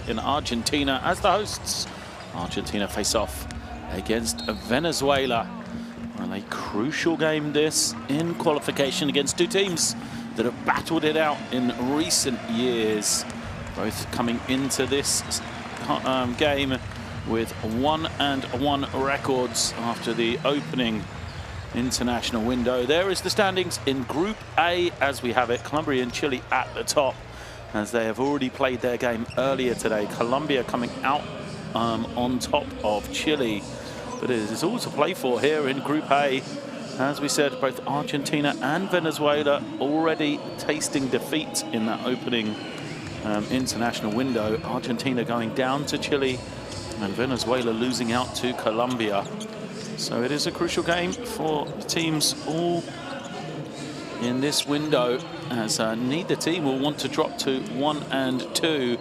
in Argentina as the hosts. Argentina face off against Venezuela. Well, a crucial game this in qualification against two teams that have battled it out in recent years. Both coming into this game with 1-1 records after the opening international window. There is the standings in Group A as we have it. Colombia and Chile at the top, as they have already played their game earlier today. Colombia coming out on top of Chile. But it is all to play for here in Group A. As we said, both Argentina and Venezuela already tasting defeat in that opening international window. Argentina going down to Chile and Venezuela losing out to Colombia. So it is a crucial game for the teams all in this window, as neither team will want to drop to 1 and 2.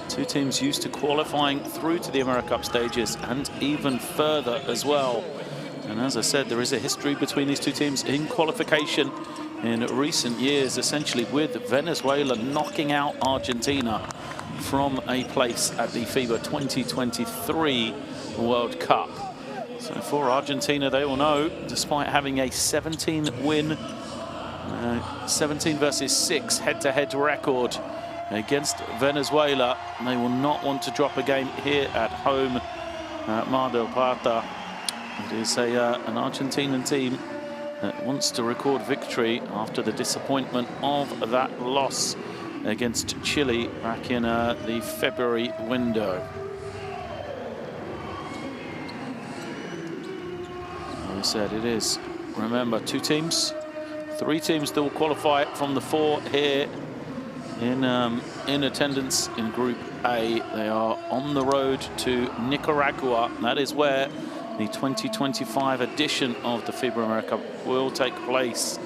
Two teams used to qualifying through to the AmeriCup stages and even further as well. And as I said, there is a history between these two teams in qualification in recent years, essentially with Venezuela knocking out Argentina from a place at the FIBA 2023 World Cup. So for Argentina, they will know, despite having a 17-win, 17 versus 6 head-to-head record against Venezuela, they will not want to drop a game here at home at Mar del Plata. It is an Argentinian team that wants to record victory after the disappointment of that loss against Chile back in the February window. As I said, it is, remember, two teams, three teams that will qualify from the 4 here in attendance in Group A. They are on the road to Nicaragua. That is where the 2025 edition of the FIBA AmeriCup will take place.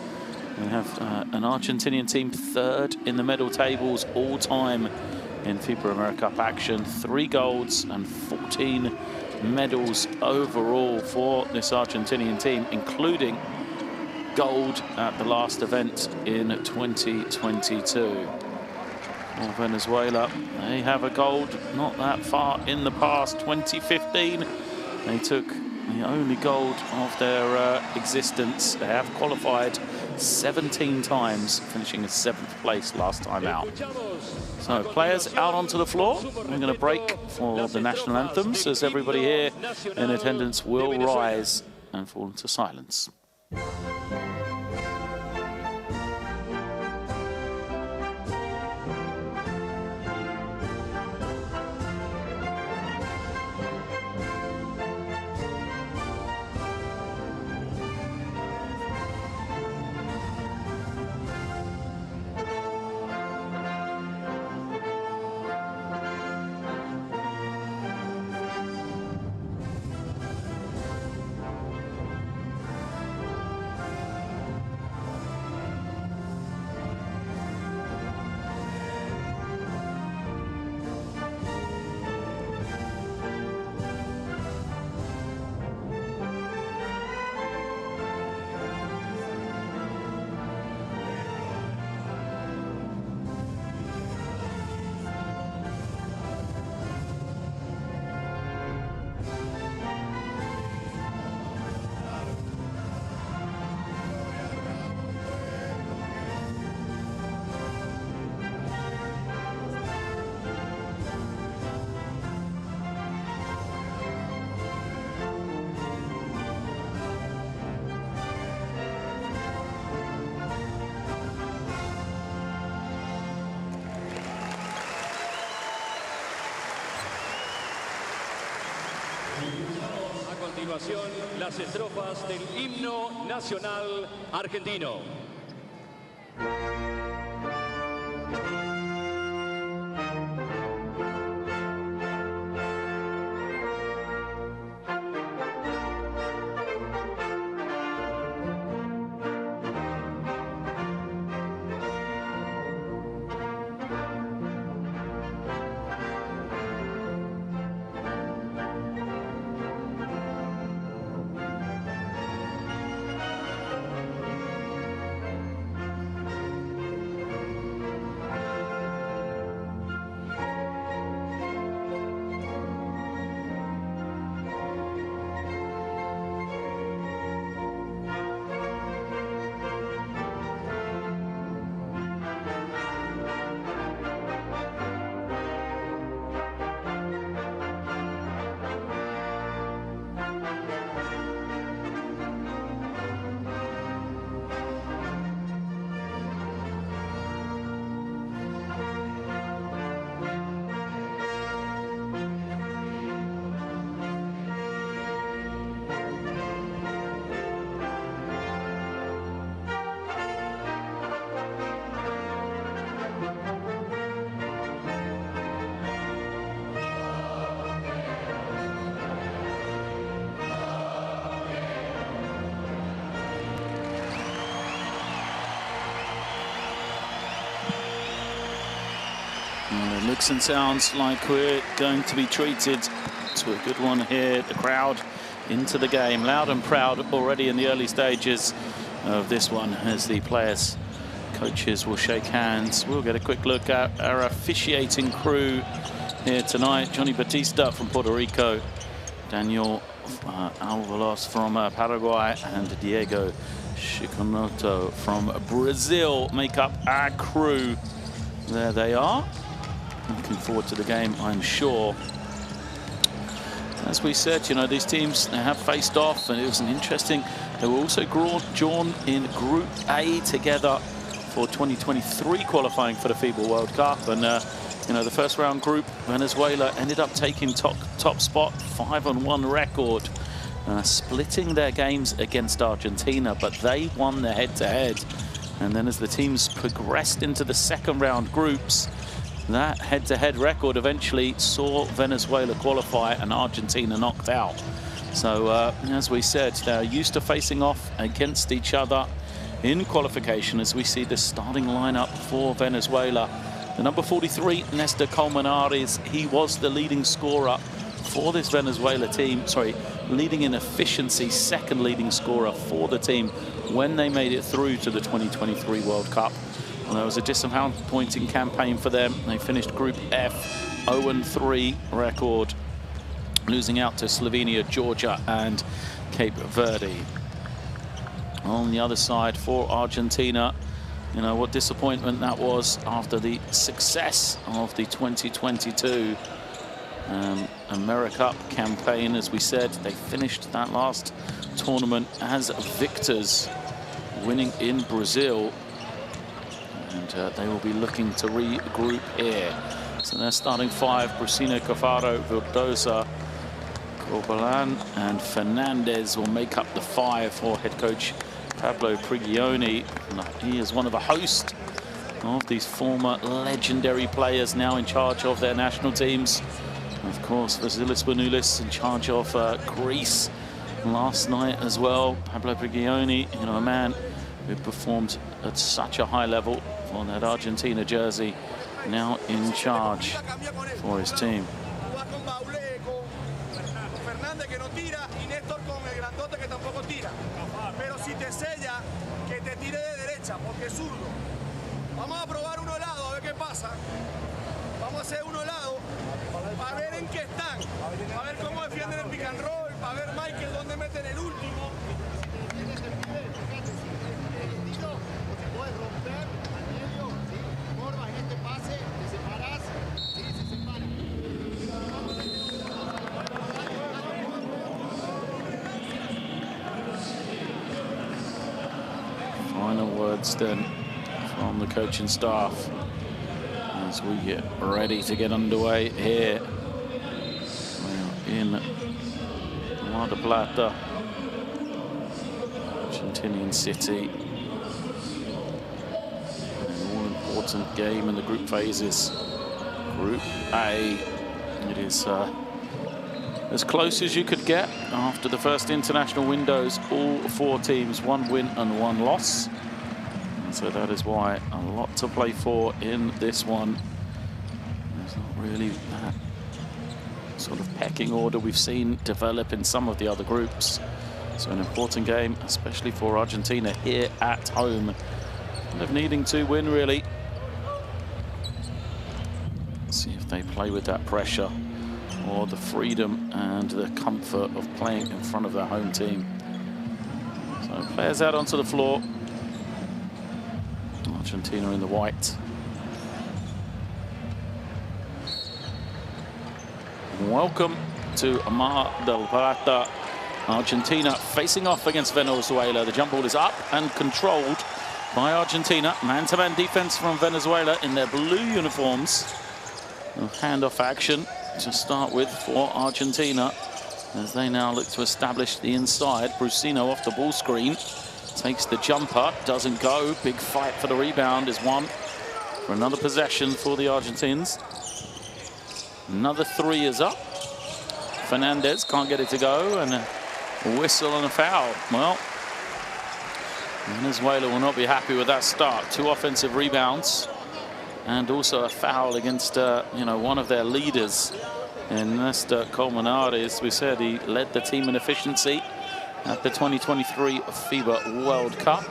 We have an Argentinian team 3rd in the medal tables all time in FIBA AmeriCup action. 3 golds and 14 medals overall for this Argentinian team, including gold at the last event in 2022. For Venezuela, they have a gold not that far in the past. 2015, they took the only gold of their existence. They have qualified 17 times, finishing in 7th place last time out. So players out onto the floor. We're going to break for the national anthems, as everybody here in attendance will rise and fall into silence. A continuación, las estrofas del himno nacional argentino. Looks and sounds like we're going to be treated to a good one here. The crowd into the game, loud and proud already in the early stages of this one, as the players, coaches will shake hands. We'll get a quick look at our officiating crew here tonight. Johnny Batista from Puerto Rico, Daniel Alvalos from Paraguay, and Diego Shikonoto from Brazil make up our crew. There they are. Looking forward to the game, I'm sure. As we said, you know, these teams, they have faced off, and it was an interesting. They were also drawn in Group A together for 2023 qualifying for the FIBA World Cup. And you know, the first round group, Venezuela ended up taking top spot, 5-1 record, splitting their games against Argentina, but they won their head-to-head. And then as the teams progressed into the second round groups, that head-to-head record eventually saw Venezuela qualify and Argentina knocked out. So as we said, they're used to facing off against each other in qualification. As we see the starting lineup for Venezuela, the number 43, Nestor Colmenares, he was the leading scorer for this Venezuela team. Sorry, leading in efficiency, second leading scorer for the team when they made it through to the 2023 World Cup. And there was a disappointing campaign for them. They finished Group F, 0-3 record, losing out to Slovenia, Georgia, and Cape Verde. On the other side for Argentina, you know, what disappointment that was after the success of the 2022 AmeriCup campaign. As we said, they finished that last tournament as victors, winning in Brazil. And they will be looking to regroup here. So they're starting five: Brusino, Cafaro, Vildosa, Corbalan, and Fernandez will make up the five for head coach Pablo Prigioni. He is one of the hosts of these former legendary players now in charge of their national teams. Of course, Vasilis Bonoulis in charge of Greece last night as well. Pablo Prigioni, you know, a man who performed at such a high level on that Argentina jersey, now in charge for his team. Vamos a probar uno lado, a ver qué pasa. Vamos a hacer uno lado, para ver en qué están, para ver cómo defienden el pick and roll, para ver Michael dónde meten el último. Final words then from the coaching staff as we get ready to get underway here. We're in Mar del Plata, Argentinian city. An all-important game in the group phases. Group A, it is as close as you could get after the first international windows. All four teams, one win and one loss. And so that is why a lot to play for in this one. There's not really that sort of pecking order we've seen develop in some of the other groups. So an important game, especially for Argentina here at home. Kind of needing to win, really. See if they play with that pressure or the freedom and the comfort of playing in front of their home team. So players out onto the floor. Argentina in the white. Welcome to Mar del Plata. Argentina facing off against Venezuela. The jump ball is up and controlled by Argentina. Man-to-man defense from Venezuela in their blue uniforms. Handoff action to start with for Argentina as they now look to establish the inside. Brusino off the ball screen, takes the jumper, doesn't go. Big fight for the rebound is won for another possession for the Argentines. Another three is up. Fernandez can't get it to go, and a whistle and a foul. Well, Venezuela will not be happy with that start. Two offensive rebounds and also a foul against one of their leaders. And Néstor Colmenares, we said he led the team in efficiency at the 2023 FIBA World Cup.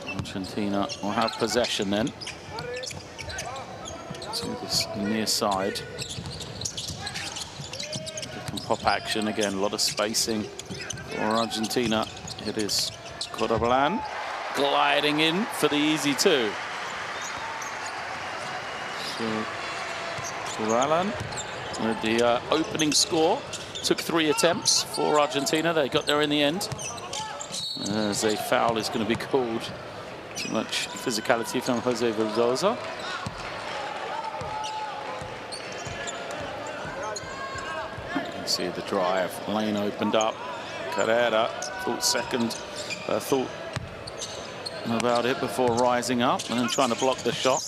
Argentina will have possession then to this near side. Pick and pop action again, a lot of spacing for Argentina. It is Cordoban gliding in for the easy two. So Cordoban with the opening score. Took 3 attempts for Argentina. They got there in the end. As a foul is going to be called. Too much physicality from Jose Vildoza. You can see the drive. Lane opened up. Carrera thought about it before rising up and then trying to block the shot.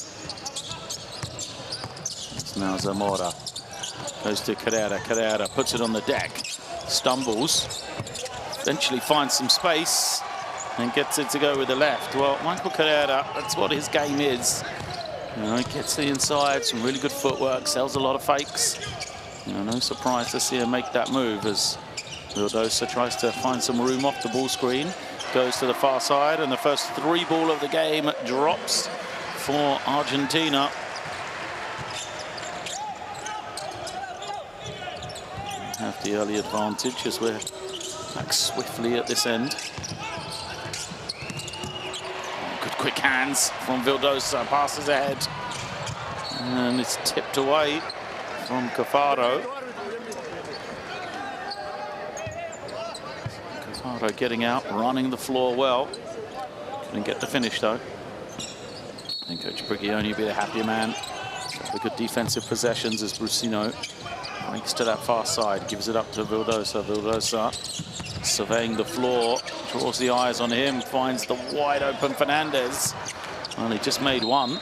It's now Zamora. Goes to Carrera. Carrera puts it on the deck. Stumbles. Eventually finds some space and gets it to go with the left. Well, Michael Carrera, that's what his game is. He gets the inside, some really good footwork, sells a lot of fakes. No surprise to see him make that move as Vildoza tries to find some room off the ball screen. Goes to the far side, and the first 3 ball of the game drops for Argentina. Have the early advantage as we're back swiftly at this end. Good quick hands from Vildoza, passes ahead. And it's tipped away from Cafaro. Cafaro getting out, running the floor well. Couldn't get the finish though. I think Coach Brigioni will be the happier man. Couple of good defensive possessions as Brusino breaks to that far side, gives it up to Vildoza. Vildoza surveying the floor, draws the eyes on him, finds the wide open Fernandez. Well, he just made one.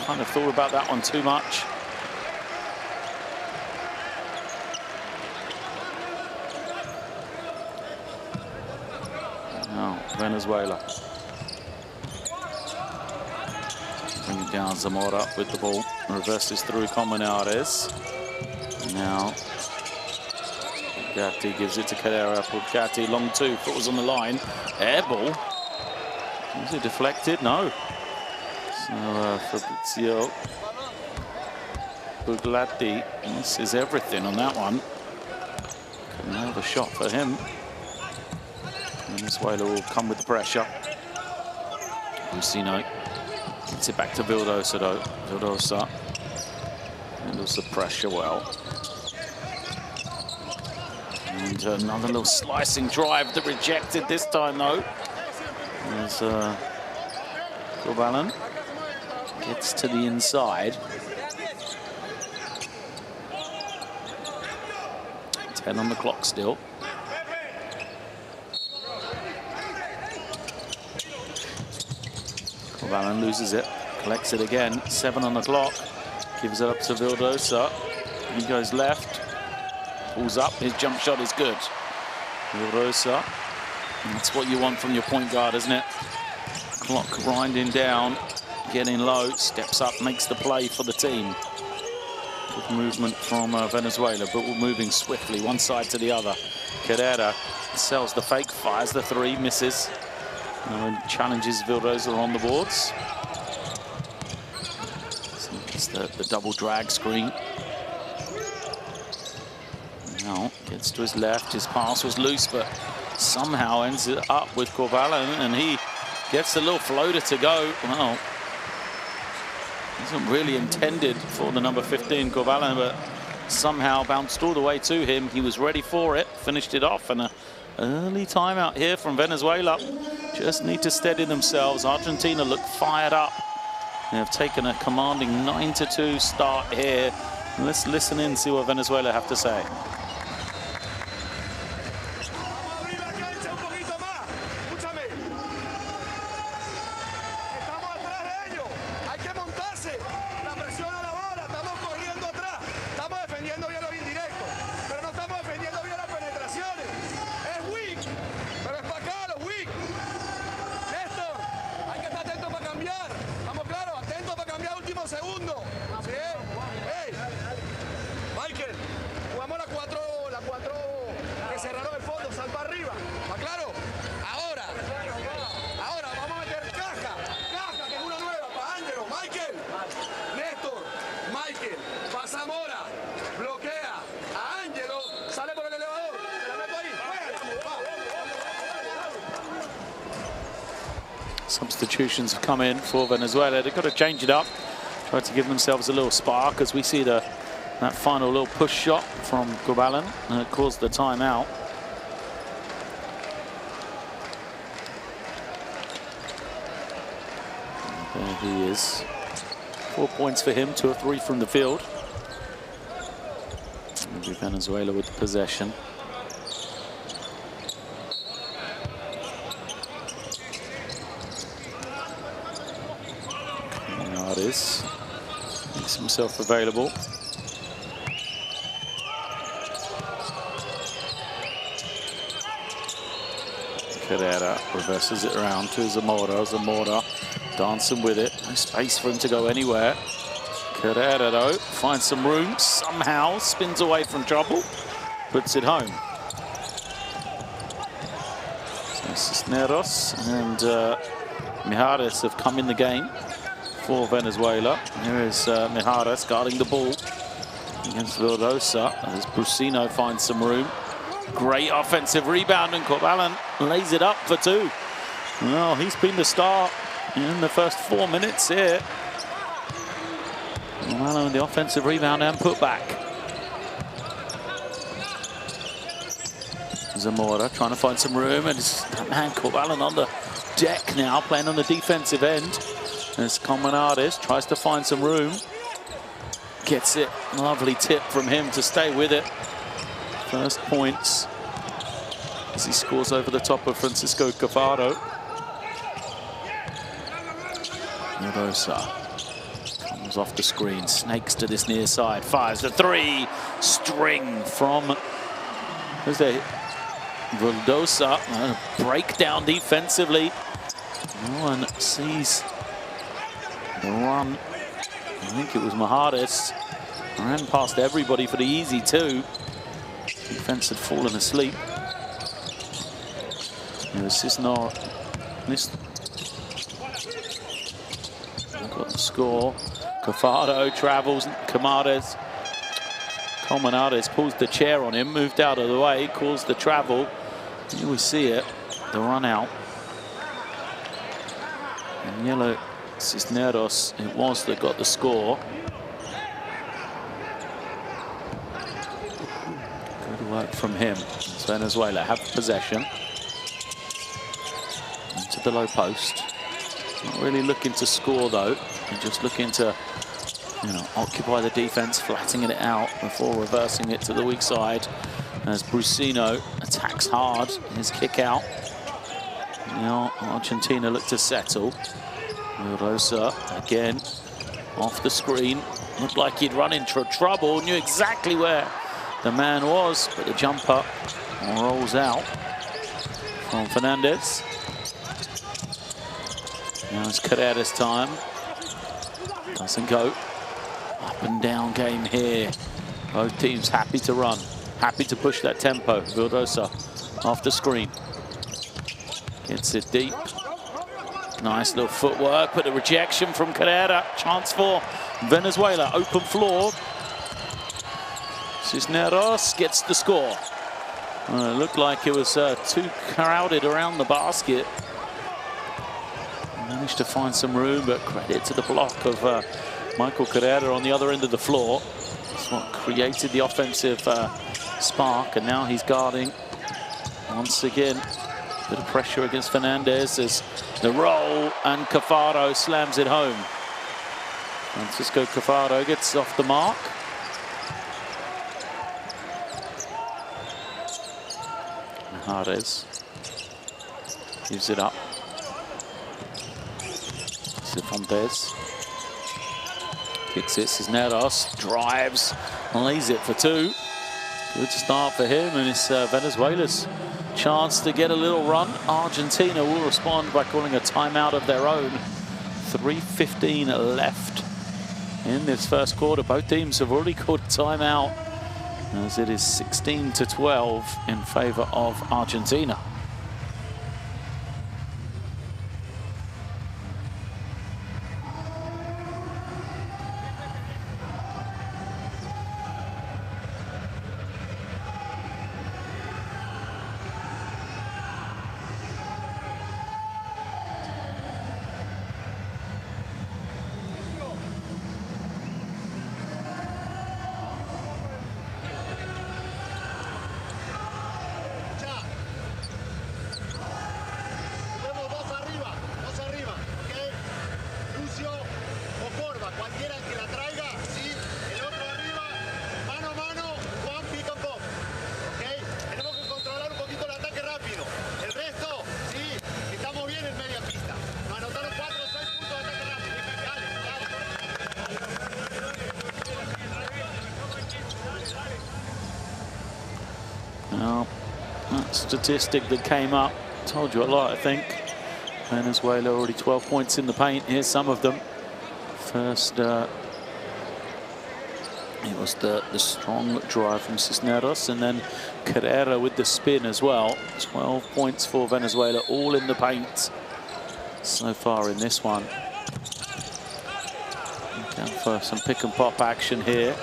Kind of thought about that one too much. Now, Venezuela. Bringing down Zamora with the ball. Reverses through Colmenares. Now, Pulgatti gives it to Carrera. Pulgatti, long 2, foot was on the line. Air ball. Was it deflected? No. So Fabrizio Pulgatti misses everything on that one. Another shot for him. Venezuela will come with the pressure. Brusino gets it back to Vildoza though. Vildoza handles the pressure well. And another little slicing drive that rejected this time though. As Cordoban gets to the inside. 10 on the clock still. Cordoban loses it, collects it again. 7 on the clock. Gives it up to Vildoza. He goes left. Pulls up, his jump shot is good. Vildoza, that's what you want from your point guard, isn't it? Clock grinding down, getting low, steps up, makes the play for the team. Good movement from Venezuela, but we're moving swiftly, one side to the other. Carrera sells the fake, fires the 3, misses. And challenges Vildoza on the boards. So it's the double drag screen. Now gets to his left, his pass was loose, but somehow ends it up with Cordoban, and he gets the little floater to go. Well, wasn't really intended for the number 15 Cordoban, but somehow bounced all the way to him. He was ready for it, finished it off, and an early timeout here from Venezuela. Just need to steady themselves. Argentina look fired up. They have taken a commanding 9-2 start here. Let's listen in and see what Venezuela have to say. ¿Sí? ¡Ey! Michael, jugamos la cuatro que cerraron el fondo, sal para arriba. ¿Está claro? Ahora vamos a meter caja, que es una nueva, para Ángelo, Michael, Néstor, Michael, para Zamora, bloquea a Ángelo, sale por el elevador, te la meto ahí, Substitutions have come in for Venezuela. They've got to change it up, try to give themselves a little spark as we see that final little push shot from Corbalán and it caused the timeout. There he is. 4 points for him, 2 of 3 from the field. It'll be Venezuela with the possession. Artis makes himself available. Carrera reverses it around to Zamora. Zamora dancing with it. No space for him to go anywhere. Carrera, though, finds some room. Somehow spins away from trouble. Puts it home. So Cisneros and Mijares have come in the game for Venezuela. Here is Mijares guarding the ball against Vildosa as Brusino finds some room. Great offensive rebound and Corbalán lays it up for 2. Well, he's been the star in the first 4 minutes here. Corbalán with the offensive rebound and put back. Zamora trying to find some room, and that man Corbalán on the deck now, playing on the defensive end. As Comunades tries to find some room. Gets it. Lovely tip from him to stay with it. First points as he scores over the top of Francisco Cafaro. Rosa comes off the screen, snakes to this near side, fires the 3. String from, who's there? Vildosa. Breakdown defensively. No one sees the run. I think it was Mijares. Ran past everybody for the easy 2. Defense had fallen asleep. Cisneros got the score. Cafaro travels. Comunades pulls the chair on him, moved out of the way, calls the travel. Here we see it, the run out. And yellow Cisneros, it was that got the score. Good work from him. So Venezuela have possession. Into the low post. Not really looking to score though. They're just looking to, occupy the defense, flattening it out before reversing it to the weak side. As Brusino attacks hard, his kick out. Now Argentina look to settle. Rosa again off the screen. Looked like he'd run into trouble, knew exactly where the man was, but the jumper rolls out from Fernandez. Now it's Carrera's time. Doesn't go. Up and down game here. Both teams happy to run, happy to push that tempo. Vildosa off the screen. Gets it deep. Nice little footwork, but a rejection from Carrera. Chance for Venezuela. Open floor. Cisneros gets the score. It looked like it was too crowded around the basket. Managed to find some room, but credit to the block of Michael Carrera on the other end of the floor. That's what created the offensive spark, and now he's guarding once again. Bit of pressure against Fernandez as the roll, and Cafaro slams it home. Francisco Cafaro gets off the mark. Mijares gives it up. Cifuentes kicks it. Cisneros drives, lays it for 2. Good start for him, and it's Venezuela's chance to get a little run. Argentina will respond by calling a timeout of their own. 3:15 left in this first quarter. Both teams have already called a timeout, as it is 16-12 in favor of Argentina. Now, that statistic that came up told you a lot, I think. Venezuela already 12 points in the paint. Here's some of them. First, it was the strong drive from Cisneros, and then Carrera with the spin as well. 12 points for Venezuela, all in the paint so far in this one. Going for some pick and pop action here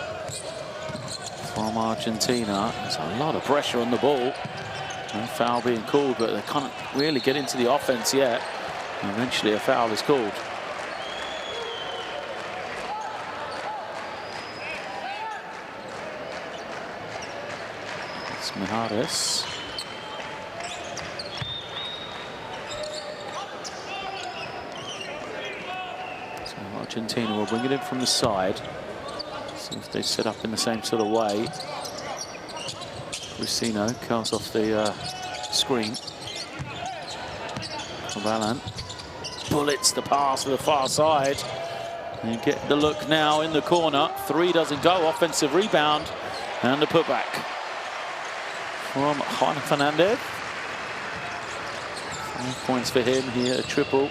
from Argentina. There's a lot of pressure on the ball. No foul being called, but they can't really get into the offense yet. And eventually a foul is called. It's Mijares. So Argentina will bring it in from the side. See if they set up in the same sort of way. Rusino comes off the screen. Valent bullets the pass to the far side. And you get the look now in the corner. Three doesn't go. Offensive rebound and the putback from Juan Fernandez. 5 points for him here, a triple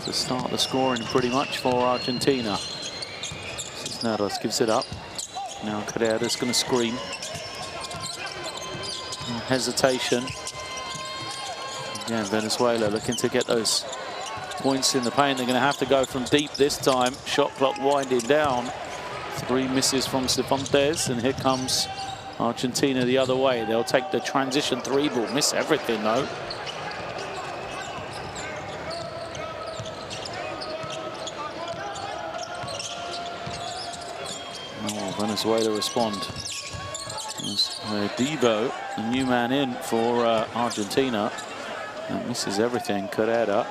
to start the scoring pretty much for Argentina. Cisneros gives it up. Now Carrera's going to screen. Hesitation. Again, Venezuela looking to get those points in the paint. They're going to have to go from deep this time. Shot clock winding down. 3 misses from Cifuentes, and here comes Argentina the other way. They'll take the transition 3 ball. Miss everything though. Oh, Venezuela respond. Devo, the new man in for Argentina. That misses everything. Carrera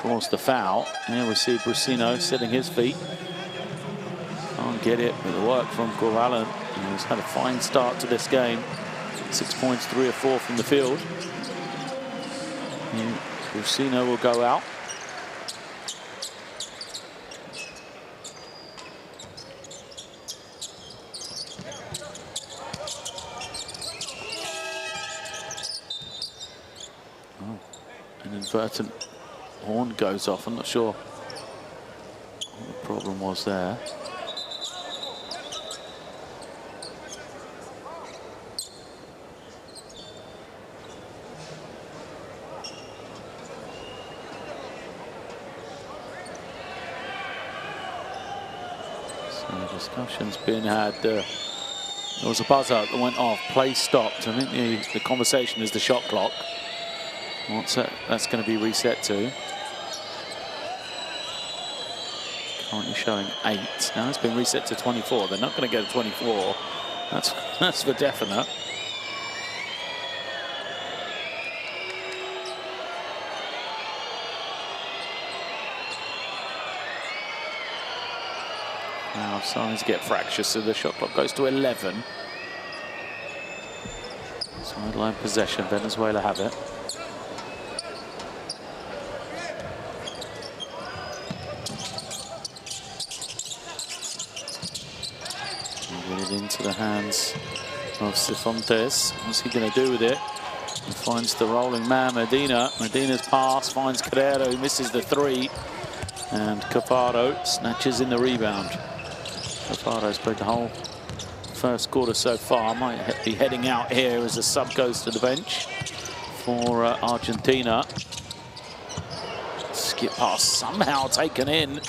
draws the foul. Here we see Brusino setting his feet. Can't get it with the work from Valent. He's had a fine start to this game. 6 points, 3 of 4 from the field. Brusino will go out. An inadvertent horn goes off. I'm not sure what the problem was there. So discussions being had. There was a buzzer that went off. Play stopped. I think the conversation is the shot clock. What's that? That's going to be reset to. Currently showing 8. Now it's been reset to 24. They're not going to get a 24. That's for definite. Now signs get fractious, so the shot clock goes to 11. Sideline possession. Venezuela have it. Into the hands of Cifuentes. What's he going to do with it? He finds the rolling man, Medina. Medina's pass finds Carrera, who misses the 3. And Cafaro snatches in the rebound. Cafaro's played the whole first quarter so far. Might be heading out here as a sub goes to the bench for Argentina. Skip pass somehow taken in.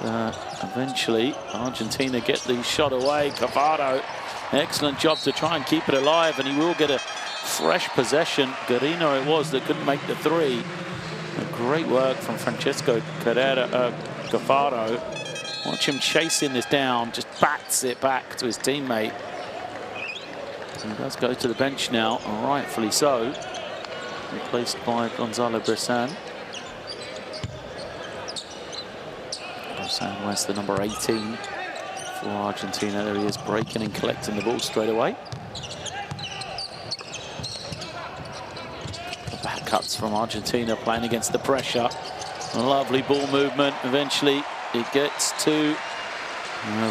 But, eventually, Argentina get the shot away. Cafaro, excellent job to try and keep it alive, and he will get a fresh possession. Guarino it was that couldn't make the three. Great work from Francesco Cafaro. Watch him chasing this down, just bats it back to his teammate. He does go to the bench now, and rightfully so. Replaced by Gonzalo Bressan. Bressan wears the number 18 for Argentina. There he is, breaking and collecting the ball straight away. The back cuts from Argentina, playing against the pressure. A lovely ball movement. Eventually, it gets to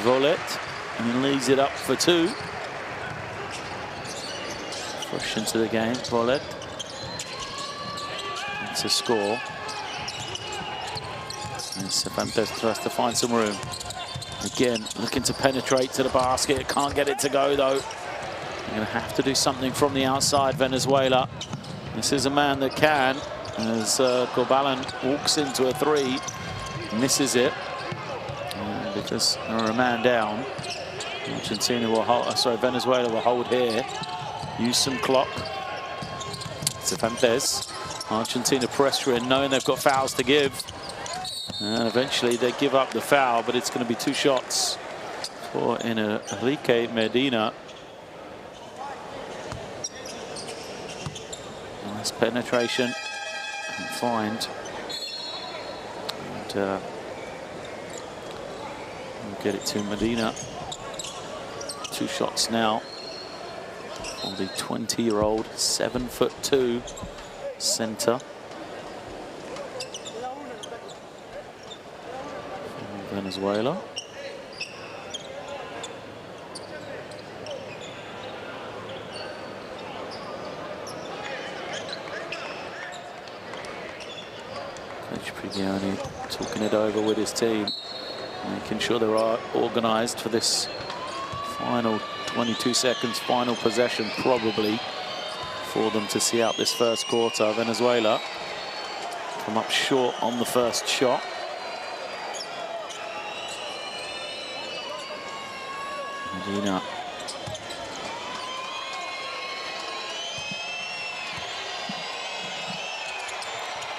Volet and leaves it up for two. Push into the game, Volet. It's a score. And Cervantes tries to find some room. Again, looking to penetrate to the basket. Can't get it to go, though. They're going to have to do something from the outside, Venezuela. This is a man that can, as Corbalan walks into a three, misses it. Because they're a man down. Argentina will hold, Venezuela will hold here. Use some clock. Cervantes. Argentina pressuring, knowing they've got fouls to give. And eventually they give up the foul, but it's going to be two shots for Enrique Medina. Nice penetration and find. And we'll get it to Medina. Two shots now for the 20-year-old, 7'2" center. Venezuela. Coach Prigioni talking it over with his team, making sure they're organised for this final 22 seconds, final possession probably for them to see out this first quarter. Venezuela come up short on the first shot. Medina.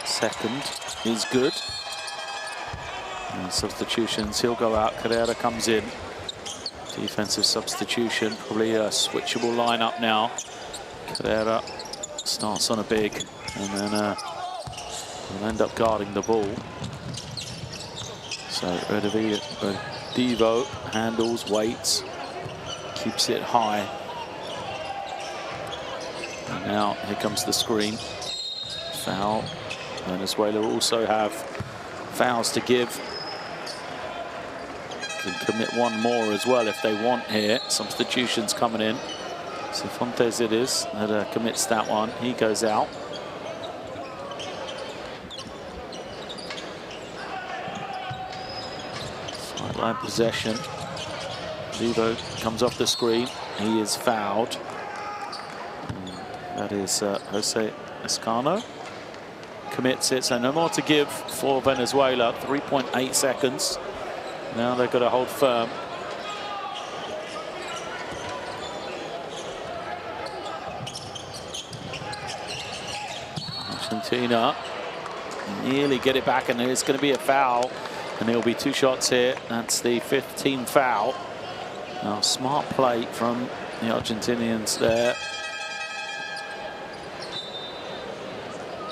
Second is good. And substitutions, he'll go out. Carrera comes in. Defensive substitution, probably a switchable lineup now. Carrera starts on a big, and then will end up guarding the ball. So Devo handles, waits, keeps it high. And now here comes the screen. Foul. Venezuela also have fouls to give. Can commit one more as well if they want here. Substitutions coming in. Cifuentes it is that commits that one. He goes out. Sideline possession. Devo comes off the screen. He is fouled. That is Jose Escano. Commits it, so no more to give for Venezuela. 3.8 seconds. Now they've got to hold firm. Argentina nearly get it back, and it's going to be a foul. And there'll be two shots here. That's the 5th team foul. Now, smart play from the Argentinians there.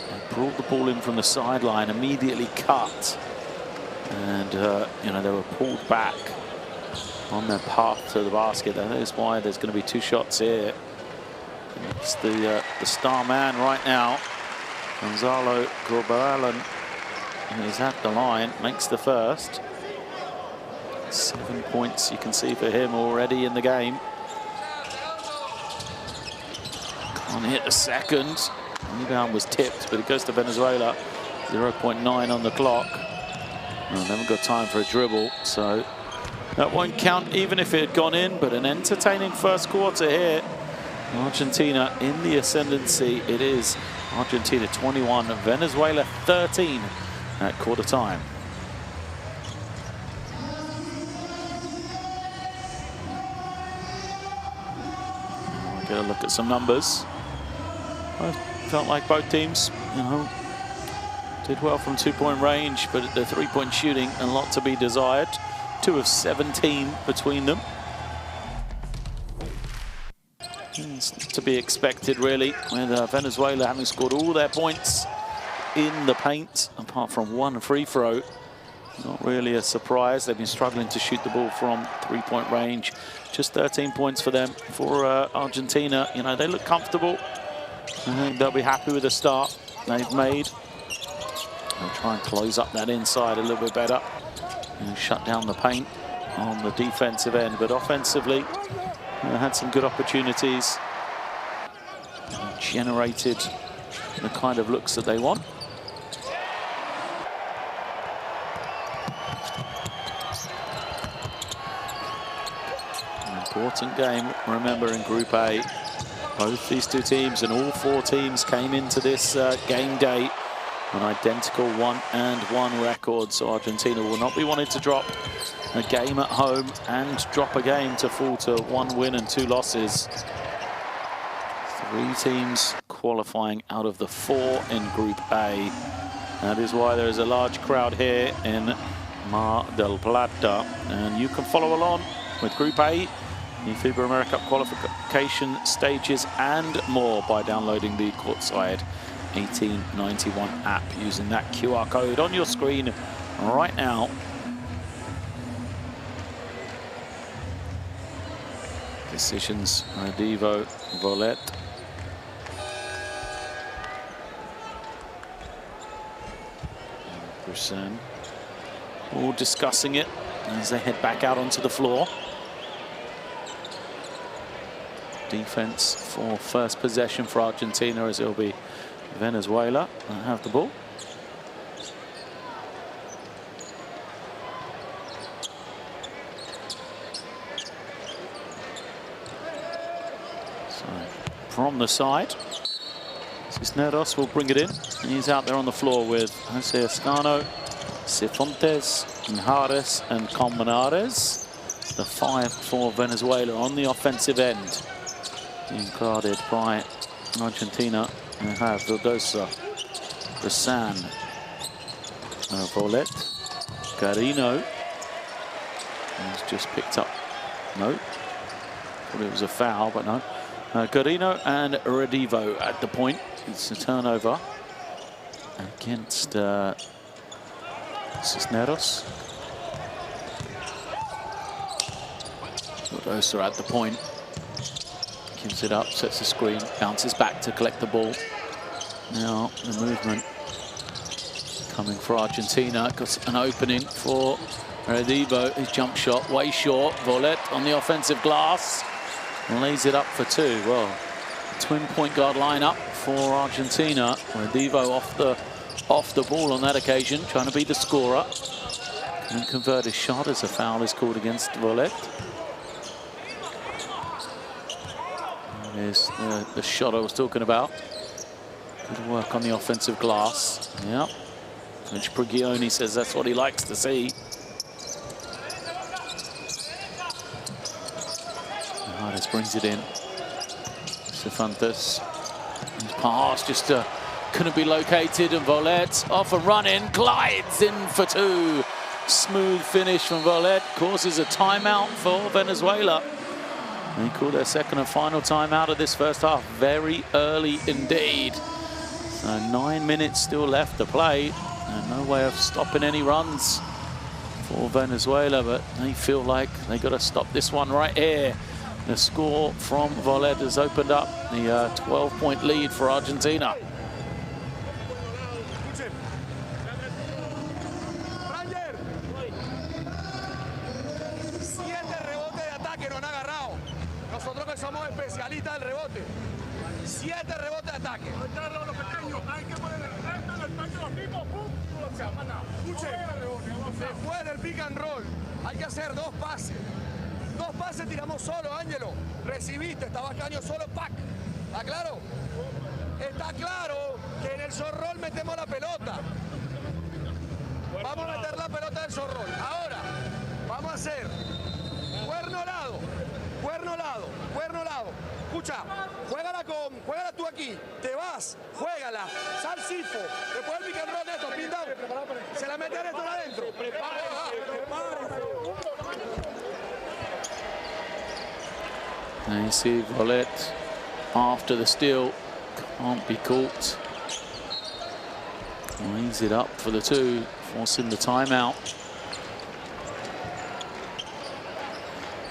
They brought the ball in from the sideline, immediately cut. And, you know, they were pulled back on their path to the basket. That is why there's going to be two shots here. And it's the star man right now, Gonzalo Corbalan. He's at the line, makes the first. 7 points you can see for him already in the game. Can't hit the second. Rebound was tipped, but it goes to Venezuela. 0.9 on the clock. And they haven't got time for a dribble, so that won't count even if it had gone in, but an entertaining first quarter here. Argentina in the ascendancy. It is Argentina 21, Venezuela 13 at quarter time. Get a look at some numbers. I felt like both teams, did well from two-point range, but the three-point shooting, a lot to be desired. 2 of 17 between them. It's to be expected, really, with Venezuela having scored all their points in the paint, apart from one free throw. Not really a surprise. They've been struggling to shoot the ball from three-point range. Just 13 points for them. For Argentina, they look comfortable. I think they'll be happy with the start they've made. They'll try and close up that inside a little bit better and shut down the paint on the defensive end. But offensively, they had some good opportunities. Generated the kind of looks that they want. An important game, remember, in Group A. Both these two teams and all 4 teams came into this game day an identical 1-1 record, so Argentina will not be wanting to drop a game at home and drop a game to fall to 1 win and 2 losses. 3 teams qualifying out of the 4 in Group A. That is why there is a large crowd here in Mar del Plata, and you can follow along with Group A, the FIBA AmeriCup qualification stages and more by downloading the Courtside 1891 app using that QR code on your screen right now. Decisions, Redivo, Volet. Brusen. All discussing it as they head back out onto the floor. Defense for first possession for Argentina, as it'll be Venezuela that have the ball. So from the side, Cisneros will bring it in. He's out there on the floor with Jose Escano, Cifontes, Mijares and Colmenares. The 5 for Venezuela on the offensive end. Being guarded by Argentina. They have Vildosa, Bressan, Volet, Carino. He's just picked up, no, thought it was a foul, but no. Carino and Redivo at the point. It's a turnover against Cisneros. Vildosa at the point. Gives it up, sets the screen, bounces back to collect the ball. Now the movement coming for Argentina. Got an opening for Redivo. His jump shot way short. Volet on the offensive glass. Lays it up for 2. Well, twin point guard lineup for Argentina. Redivo off the ball on that occasion, trying to be the scorer. Couldn't convert his shot as a foul is called against Volet. There's the shot I was talking about. Good work on the offensive glass. Yeah. Which Prigioni says that's what he likes to see. Mijares brings it in. Cifontes. His pass just couldn't be located, and Volet off and running, glides in for 2. Smooth finish from Volet, causes a timeout for Venezuela. They call their second and final timeout of this first half very early indeed. So 9 minutes still left to play, and no way of stopping any runs for Venezuela, but they feel like they got to stop this one right here. The score from Volet has opened up the 12-point lead for Argentina. Nosotros que somos especialistas del rebote. 7 rebotes de ataque. Hay que poner el resto en el pecho de los tipos. Después del pick and roll hay que hacer 2 pases. 2 pases tiramos solo, Ángelo. Recibiste, estabas caño solo, ¡pac! ¿Está claro? Está claro que en el short metemos la pelota. Vamos a meter la pelota del short roll. Ahora, vamos a hacer cuerno lado, cuerno lado, cuerno lado. Escucha, juégala tú aquí, te vas, juégala, sal sifo, después el pick and roll de esto, pin down, se la mete esto adentro. And you see Volet after the steal, can't be caught. Lines it up for the 2, forcing the timeout.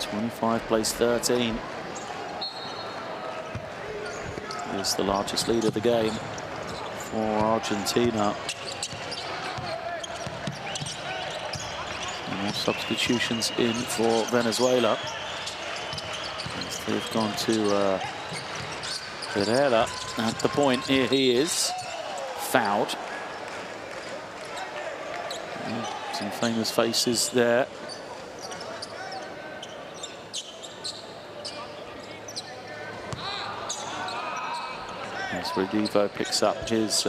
25 plays 13. Is the largest lead of the game for Argentina. And more substitutions in for Venezuela. As they've gone to Pereira at the point. Here he is, fouled. Some famous faces there. As Redivo picks up his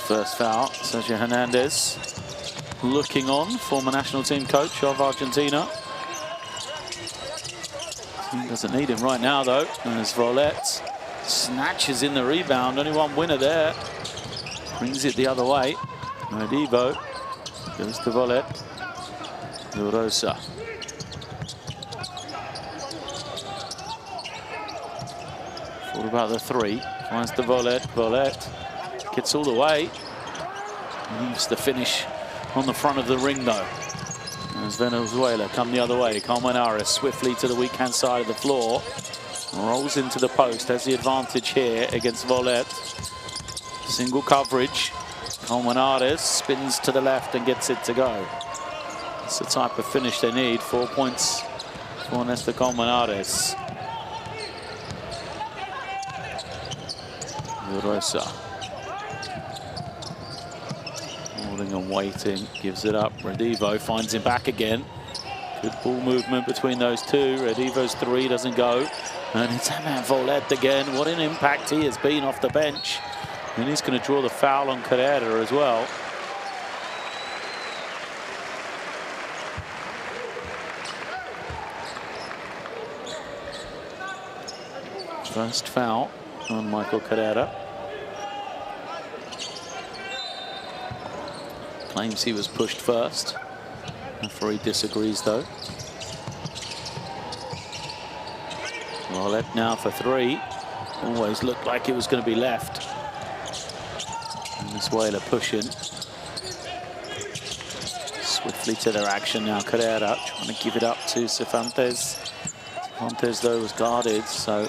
first foul. Sergio Hernandez looking on, former national team coach of Argentina. He doesn't need him right now though, as Volet snatches in the rebound. Only one winner there. Brings it the other way. Redivo goes to Volet. Rosa. What about the 3? Finds the Volet. Volet gets all the way. Leaves the finish on the front of the ring though. As Venezuela come the other way. Colmenares swiftly to the weak hand side of the floor. Rolls into the post. Has the advantage here against Volet. Single coverage. Colmenares spins to the left and gets it to go. It's the type of finish they need. 4 points for Néstor Colmenares. Rosa. Holding and waiting, gives it up. Redivo finds him back again. Good ball movement between those two. Redivo's 3 doesn't go. And it's Aman Volet again. What an impact he has been off the bench. And he's going to draw the foul on Carrera as well. First foul on Michael Carrera. Claims he was pushed first. Referee disagrees though. Volet now for 3. Always looked like it was going to be left. Venezuela pushing. Swiftly to their action now. Carrera trying to give it up to Cifuentes. Cifuentes though was guarded, so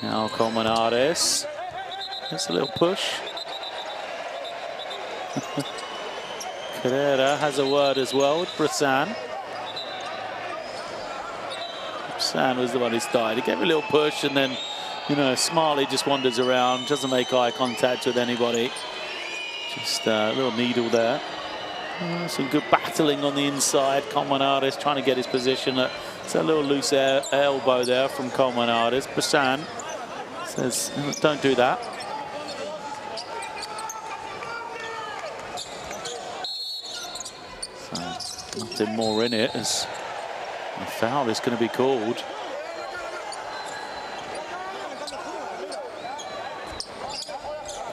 now Colmenares. That's a little push. Carrera has a word as well with Bressan. Bressan was the one who started. He gave a little push and then, you know, Smiley just wanders around, doesn't make eye contact with anybody. Just a little needle there. Some good battling on the inside. Colmenares trying to get his position. It's a little loose elbow there from Colmenares. Bressan says, don't do that. So, nothing more in it as a foul is going to be called.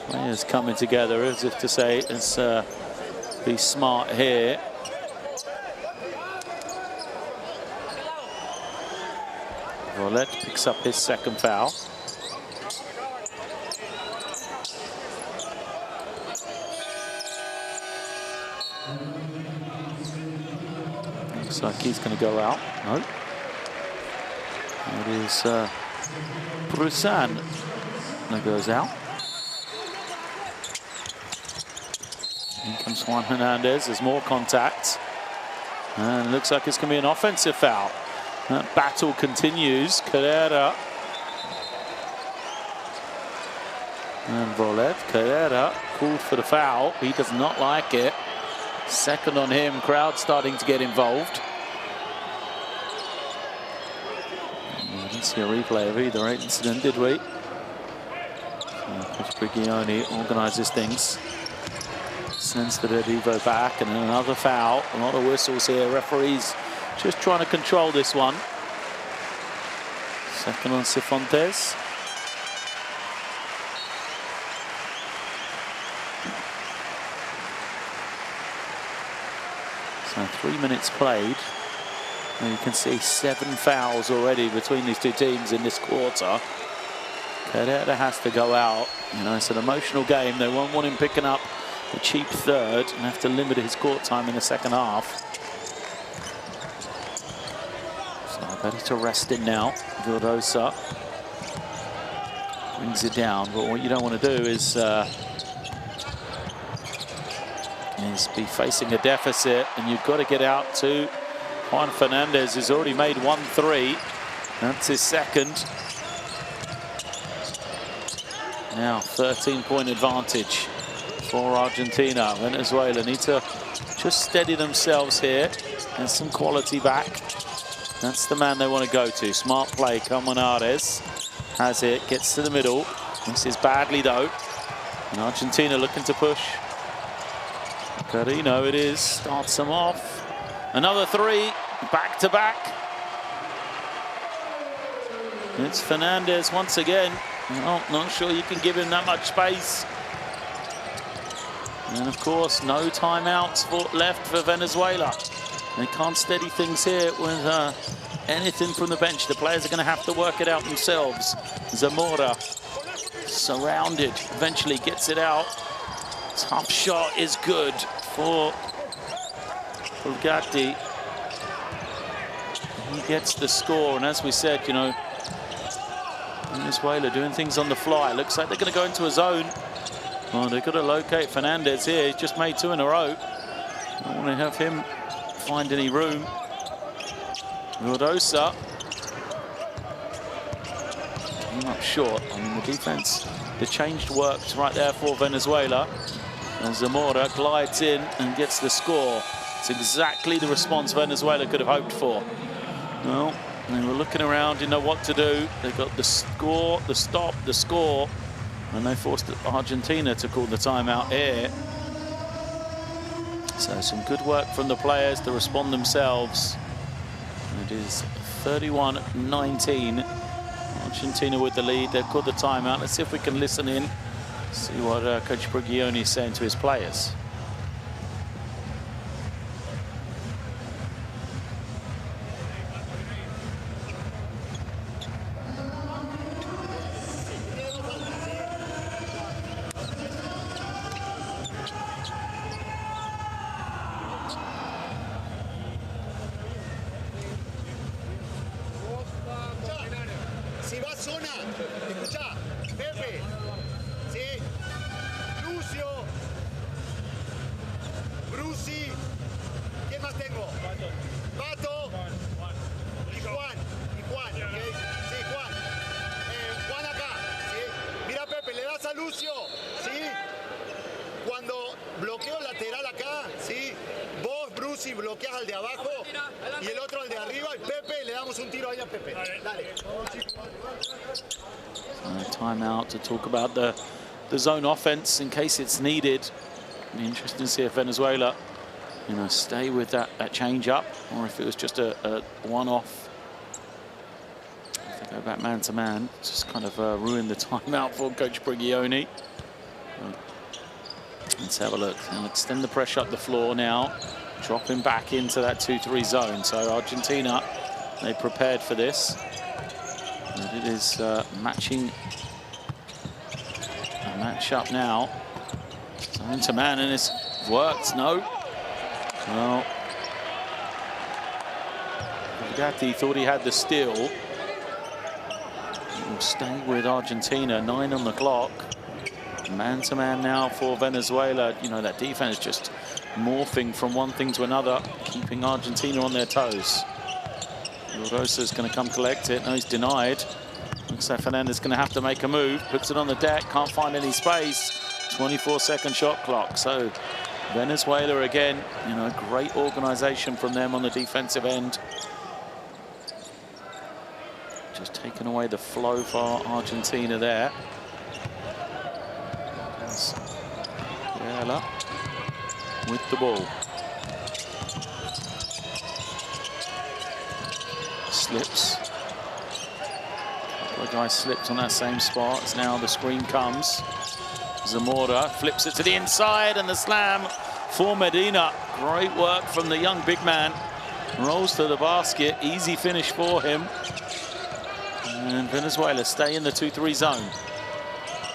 Players coming together as if to say, let's be smart here. Volet picks up his second foul. Looks like he's going to go out. No. It is Bressan that goes out. In comes Juan Hernandez. There's more contact. And it looks like it's going to be an offensive foul. That battle continues. Carrera And Volet Carrera called for the foul. He does not like it. Second on him. Crowd starting to get involved. We didn't see a replay of either incident, did we? Coach Brigioni organises things. Sends the Red Evo back, and then another foul. A lot of whistles here. Referees just trying to control this one. Second on Cifuentes. So 3 minutes played. And you can see 7 fouls already between these two teams in this quarter. Carrera has to go out. You know, it's an emotional game. They won't want him picking up a cheap third and have to limit his court time in the second half. So better to rest him now. Vildosa brings it down, but what you don't want to do is be facing a deficit, and you've got to get out to Juan Fernandez, who's already made 1 3. That's his second. Now 13-point advantage for Argentina. Venezuela need to just steady themselves here and some quality back. That's the man they want to go to. Smart play. Colmenares has it, gets to the middle. Misses badly though. And Argentina looking to push. Carino it is, starts them off. Another 3, back to back. It's Fernandez once again. Well, not sure you can give him that much space. And of course, no timeouts left for Venezuela. They can't steady things here with anything from the bench. The players are going to have to work it out themselves. Zamora surrounded, eventually gets it out. Tough shot is good for Bugatti. He gets the score, and as we said, you know, Venezuela doing things on the fly. Looks like they're going to go into a zone. Well, they've got to locate Fernandez here. He's just made 2 in a row. Don't want to have him find any room. Vildosa came up short. I mean, the defense, the changed works right there for Venezuela. And Zamora glides in and gets the score. It's exactly the response Venezuela could have hoped for. Well, they were looking around, didn't know what to do. They got the score, the stop, the score, and they forced Argentina to call the timeout here. So some good work from the players to respond themselves. It is 31-19. Argentina with the lead. They've called the timeout. Let's see if we can listen in, see what Coach Brigioni is saying to his players. Si va zona, escucha, Pepe, sí, Lucio, Brusi, ¿quién más tengo? Pato y Juan, ¿okay? Sí, Juan. Juan acá, ¿sí? Mira Pepe, le das a Lucio, ¿sí? Cuando bloqueo lateral acá, ¿sí? Vos, Brusi, bloqueas al de abajo y el otro al de arriba, y Pepe, le damos un tiro ahí a Pepe. Dale. Timeout to talk about the zone offense in case it's needed. It'll be interesting to see if Venezuela, you know, stay with that change up, or if it was just a one-off. If they go back man to man, just kind of ruin the timeout for Coach Brigioni. Let's have a look. They'll extend the pressure up the floor now, dropping back into that 2-3 zone. So Argentina, they prepared for this. And it is matching a match up now. Zone to man, and it's worked. No. Well, Bugatti thought he had the steal. He will stay with Argentina. 9 on the clock. Man to man now for Venezuela. You know, that defense just morphing from one thing to another, keeping Argentina on their toes. Rosa's going to come collect it. No, he's denied. Looks like Fernandez is going to have to make a move. Puts it on the deck, can't find any space. 24-second shot clock. So Venezuela again, you know, great organisation from them on the defensive end. Just taking away the flow for Argentina there. Yella with the ball. Slips. A couple of guys slipped on that same spot. As now the screen comes. Zamora flips it to the inside and the slam for Medina. Great work from the young big man. Rolls to the basket. Easy finish for him. And Venezuela stay in the 2-3 zone.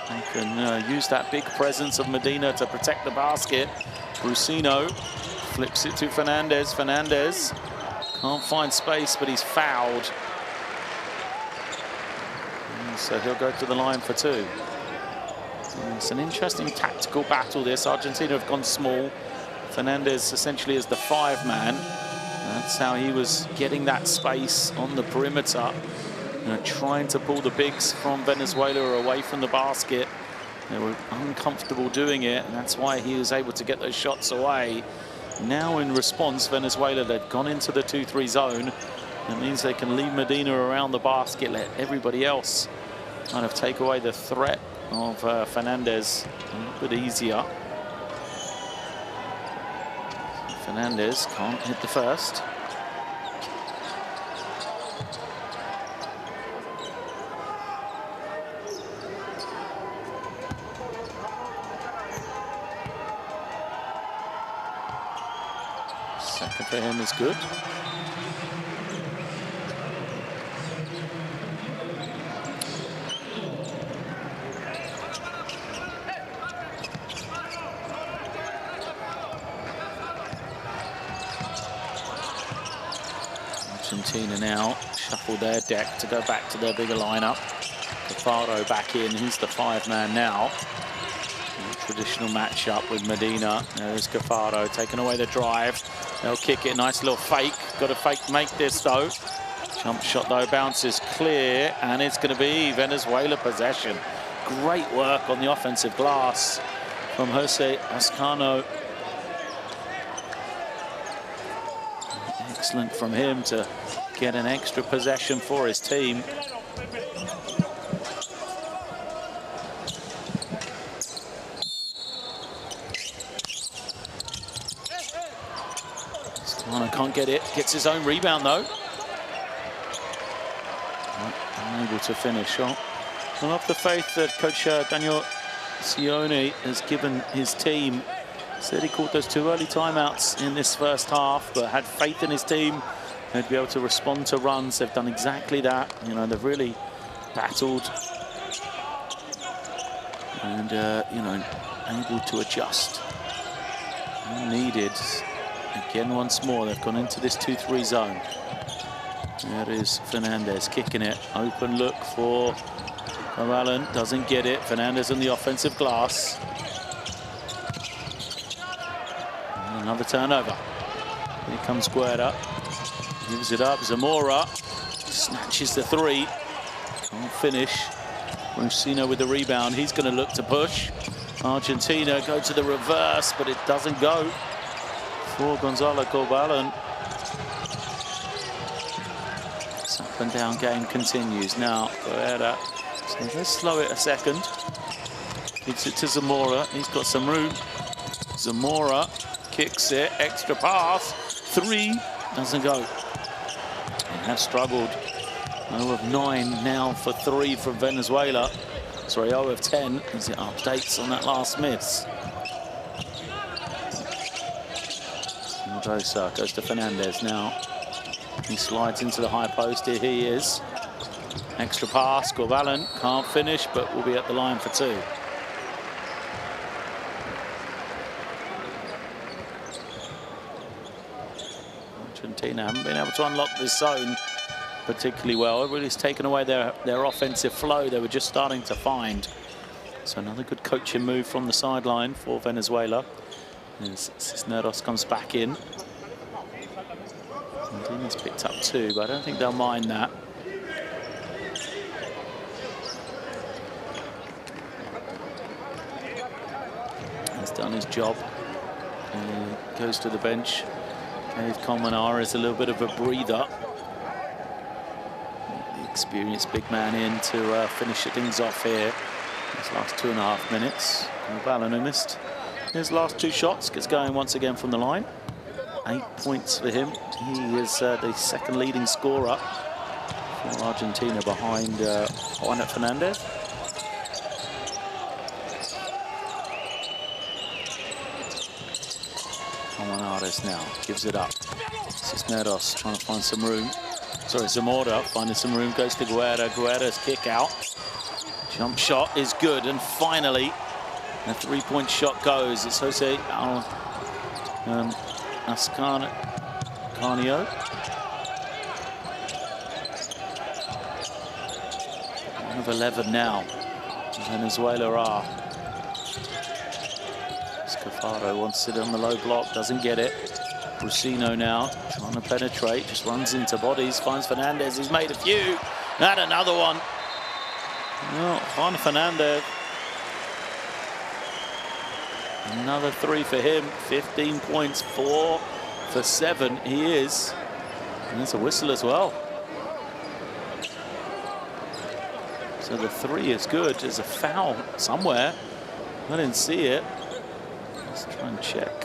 They can use that big presence of Medina to protect the basket. Brusino flips it to Fernandez. Fernandez can't find space, but he's fouled. And so he'll go to the line for 2. It's an interesting tactical battle, this. Argentina have gone small. Fernandez essentially is the 5-man. That's how he was getting that space on the perimeter. Trying to pull the bigs from Venezuela away from the basket. They were uncomfortable doing it, and that's why he was able to get those shots away. Now in response, Venezuela, they've gone into the 2-3 zone. That means they can leave Medina around the basket, let everybody else kind of take away the threat of Fernandez a little bit easier. Fernandez can't hit the first. Second for him is good. Argentina now shuffle their deck to go back to their bigger lineup. Cafaro back in, he's the 5-man now. Traditional matchup with Medina. There's Cafaro taking away the drive. They'll kick it, nice little fake. Got to fake make this though. Jump shot though, bounces clear, and it's going to be Venezuela possession. Great work on the offensive glass from Jose Ascano. Excellent from him to get an extra possession for his team. Ascano can't get it, gets his own rebound though. Unable to finish. I love the faith that Coach Daniel Sione has given his team. Said he called those 2 early timeouts in this first half, but had faith in his team. They'd be able to respond to runs. They've done exactly that. You know, they've really battled and, you know, able to adjust when needed. Again, once more, they've gone into this 2-3 zone. There is Fernandez kicking it. Open look for Allen. Doesn't get it. Fernandez on the offensive glass. And another turnover. Here comes Guerra. Gives it up. Zamora snatches the 3. Can't finish. Brusino with the rebound. He's going to look to push. Argentina go to the reverse, but it doesn't go for Gonzalo Corbalán. This up and down game continues now. Guerra. So let's slow it a second. Gives it to Zamora. He's got some room. Zamora kicks it. Extra pass. 3. Doesn't go. They have struggled. 0 of 9 now for 3 from Venezuela. Sorry, 0 of 10 as it updates on that last miss. Mendoza goes to Fernandez now. He slides into the high post. Here he is. Extra pass. Corbalán can't finish, but will be at the line for 2. Argentina haven't been able to unlock this zone particularly well. It really has taken away their offensive flow they were just starting to find. So another good coaching move from the sideline for Venezuela. As Cisneros comes back in. Argentina's picked up 2, but I don't think they'll mind that. He's done his job. He goes to the bench. Gave Colmenares a little bit of a breather. The experienced big man in to finish things off here. These last 2.5 minutes. Balanu missed his last 2 shots. Gets going once again from the line. 8 points for him. He is the second leading scorer for Argentina behind Juan Fernandez. Colmenares now gives it up. Cisneros trying to find some room. Sorry, Zamora finding some room. Goes to Guerra. Guerra's kick out. Jump shot is good, and finally a 3-point shot goes. It's Jose Ascanio. 1 of 11 now. Venezuela are. Scafaro wants it on the low block, doesn't get it. Brusino now trying to penetrate, just runs into bodies, finds Fernandez. He's made a few. And another one. Oh, Juan Fernandez. Another 3 for him. 15 points, 4 for 7. He is. And there's a whistle as well. So the 3 is good. There's a foul somewhere. I didn't see it. Let's try and check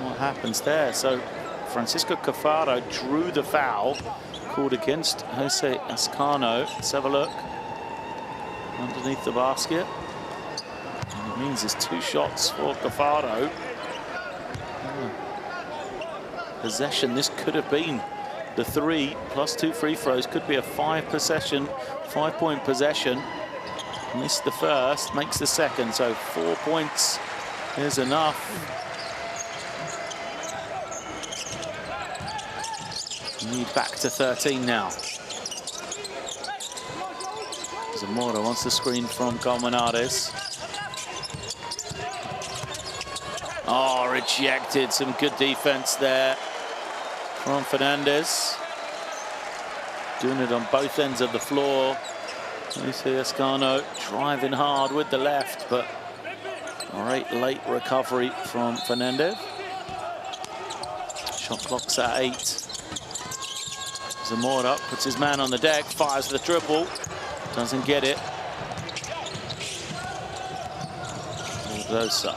what happens there. So Francisco Cafaro drew the foul called against Jose Ascano. Let's have a look. Underneath the basket. And it means there's 2 shots for Cafaro. Possession, this could have been the 3 plus 2 free throws. Could be a 5-point possession. Missed the first, makes the second, so 4 points is enough. Need back to 13 now. Zamora wants the screen from Colmenares. Oh, rejected. Some good defense there from Fernandez. Doing it on both ends of the floor. You see Ascano driving hard with the left, but great late recovery from Fernandez. Shot clock's at 8. Zamora puts his man on the deck, fires the triple. Doesn't get it. Mendoza.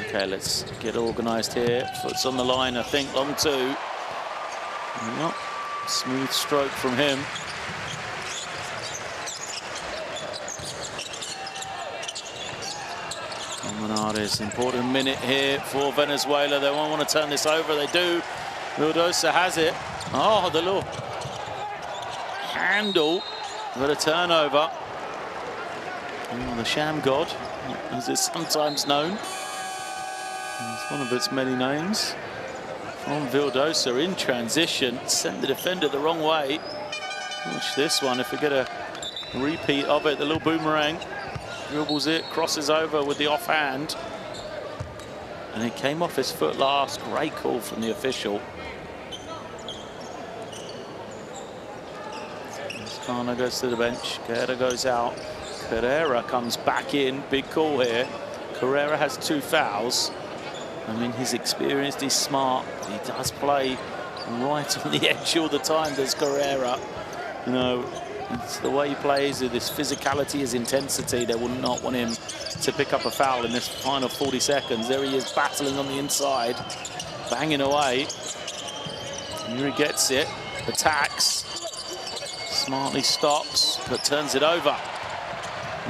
Okay, let's get organised here. Foot's on the line, I think. Long 2. Yep. Smooth stroke from him. Colmenares, important minute here for Venezuela. They won't want to turn this over. They do. Mendoza has it. Oh, the little handle, but a turnover. Oh, the sham god, as it's sometimes known. It's one of its many names. From Vildosa in transition, sent the defender the wrong way. Watch this one, if we get a repeat of it, the little boomerang, dribbles it, crosses over with the offhand. And it came off his foot last. Great call from the official. Ascano goes to the bench, Carrera goes out. Carrera comes back in, big call here. Carrera has 2 fouls. I mean, he's experienced, he's smart, he does play right on the edge all the time, does Carrera. You know, it's the way he plays, with his physicality, his intensity. They will not want him to pick up a foul in this final 40 seconds. There he is, battling on the inside, banging away. And here he gets it, attacks, smartly stops, but turns it over.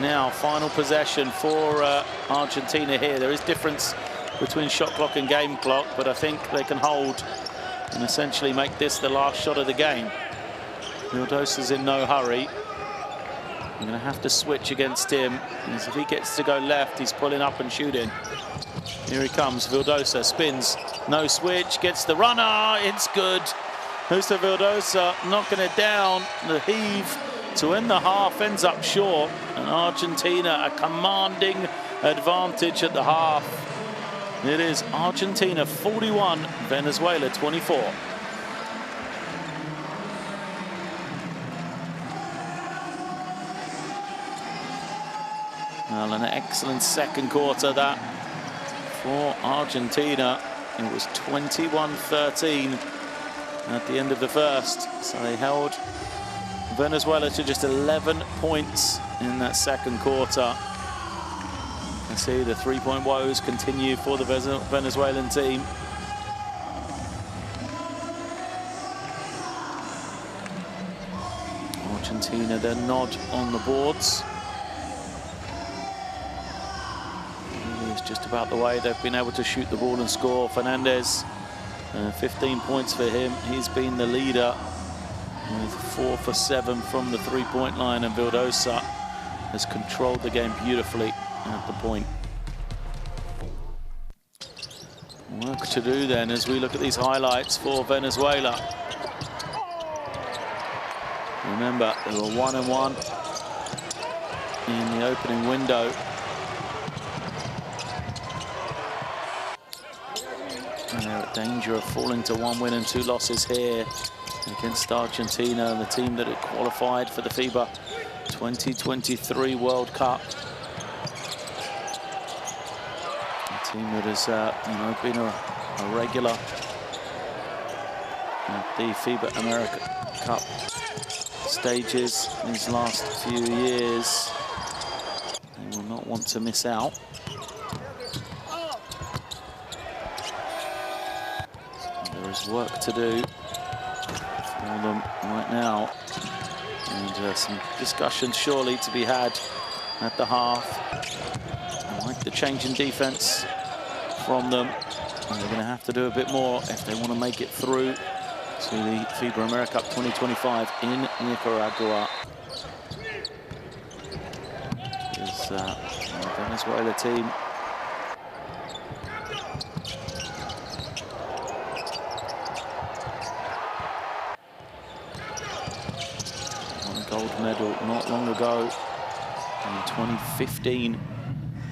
Now, final possession for Argentina here. There is difference between shot clock and game clock, but I think they can hold and essentially make this the last shot of the game. Vildosa's in no hurry. I'm going to have to switch against him, because if he gets to go left, he's pulling up and shooting. Here he comes, Vildosa spins, no switch, gets the runner, it's good. Who's the Vildosa, knocking it down, the heave to end the half ends up short, and Argentina a commanding advantage at the half. It is Argentina 41, Venezuela 24. Well, an excellent second quarter that for Argentina. It was 21-13 at the end of the first. So they held Venezuela to just 11 points in that second quarter. You see the three-point woes continue for the Venezuelan team. Argentina, their nod on the boards. It's just about the way they've been able to shoot the ball and score. Fernandez, 15 points for him. He's been the leader with 4 for 7 from the three-point line, and Vildosa has controlled the game beautifully at the point. Work to do then as we look at these highlights for Venezuela. Remember, they were 1-1 in the opening window. And they're at danger of falling to 1 win and 2 losses here against Argentina, the team that had qualified for the FIBA 2023 World Cup. A team that has been a regular at the FIBA AmeriCup stages these last few years. They will not want to miss out. So there is work to do for them right now, and some discussions surely to be had at the half. I like the change in defense from them, and they're going to have to do a bit more if they want to make it through to the FIBA AmeriCup 2025 in Nicaragua. Is the Venezuela team. Won a gold medal not long ago in 2015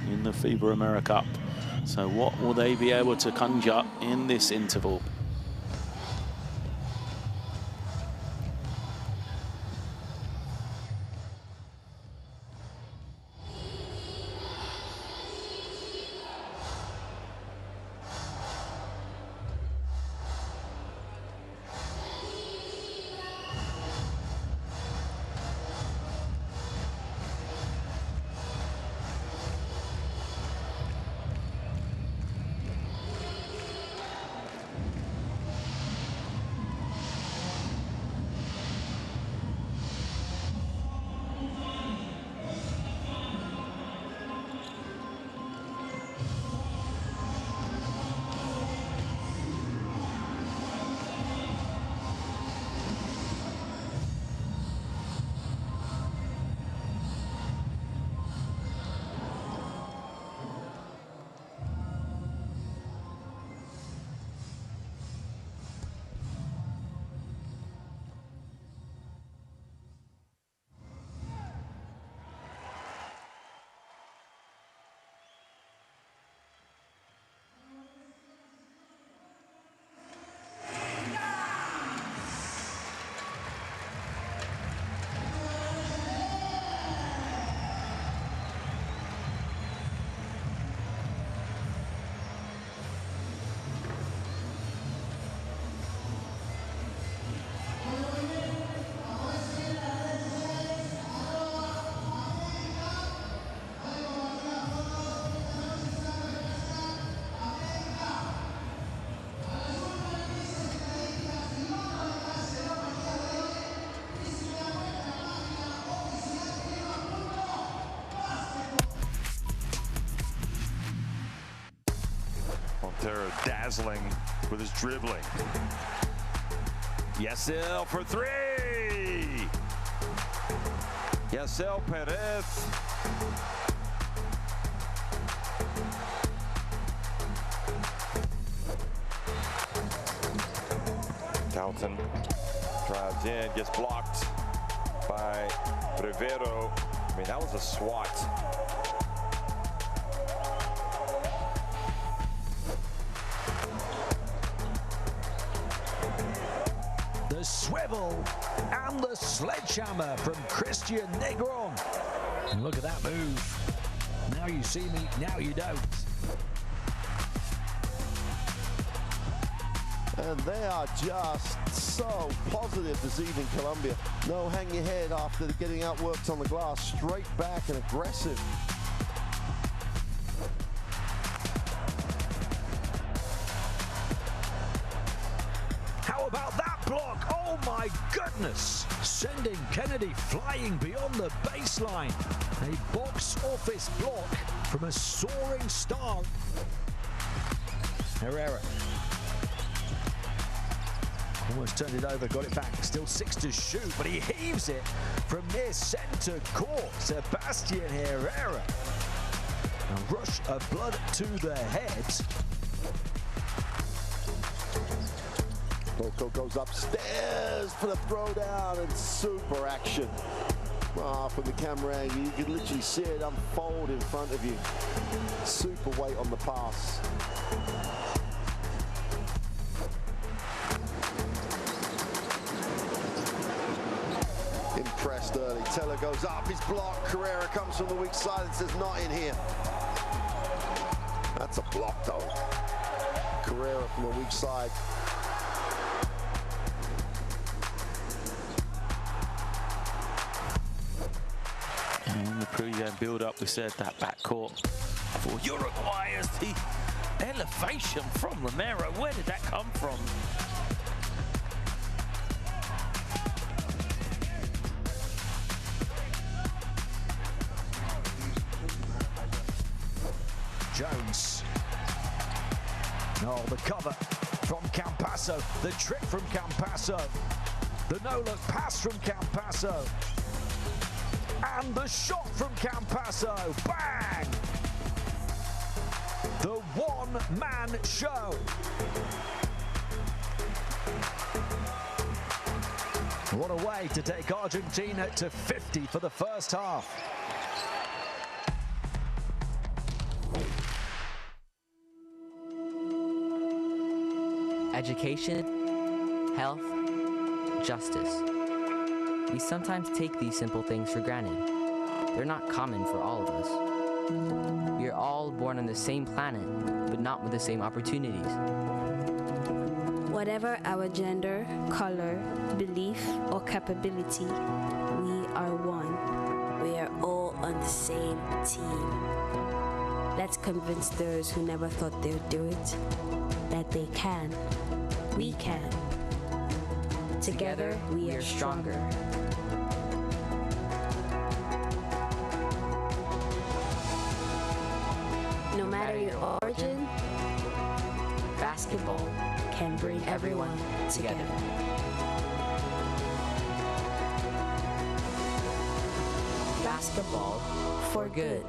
in the FIBA AmeriCup. So what will they be able to conjure in this interval? Montero dazzling with his dribbling. Yasel for 3. Yasel Perez. Dalton drives in, gets blocked by Rivero. I mean, that was a swat. The swivel and the sledgehammer from Christian Negron. And look at that move. Now you see me, now you don't. And they are just so positive this evening, Colombia. No hang your head after getting outworked on the glass. Straight back and aggressive. How about that block? Oh my goodness! Sending Kennedy flying beyond the baseline. A box office block from a soaring star. Herrera. Almost turned it over, got it back. Still 6 to shoot, but he heaves it from near center court. Sebastian Herrera. A rush of blood to the head. Coco goes upstairs for the throwdown and super action. From the camera angle, you can literally see it unfold in front of you. Super weight on the pass. Impressed early. Teller goes up, his block. Carrera comes from the weak side and says, not in here. That's a block though. Carrera from the weak side. In the pre-game build-up, we said that backcourt for Uruguay is the elevation from Romero. Where did that come from? Jones. Oh, the cover from Campasso. The trick from Campasso. The no-look pass from Campasso. And the shot from Campasso. Bang! The one-man show. What a way to take Argentina to 50 for the first half. Education, health, justice. We sometimes take these simple things for granted. They're not common for all of us. We are all born on the same planet, but not with the same opportunities. Whatever our gender, color, belief, or capability, we are one. We are all on the same team. Let's convince those who never thought they would do it that they can. We can. Together, we are stronger. No matter your origin, basketball can bring everyone together. Basketball for good.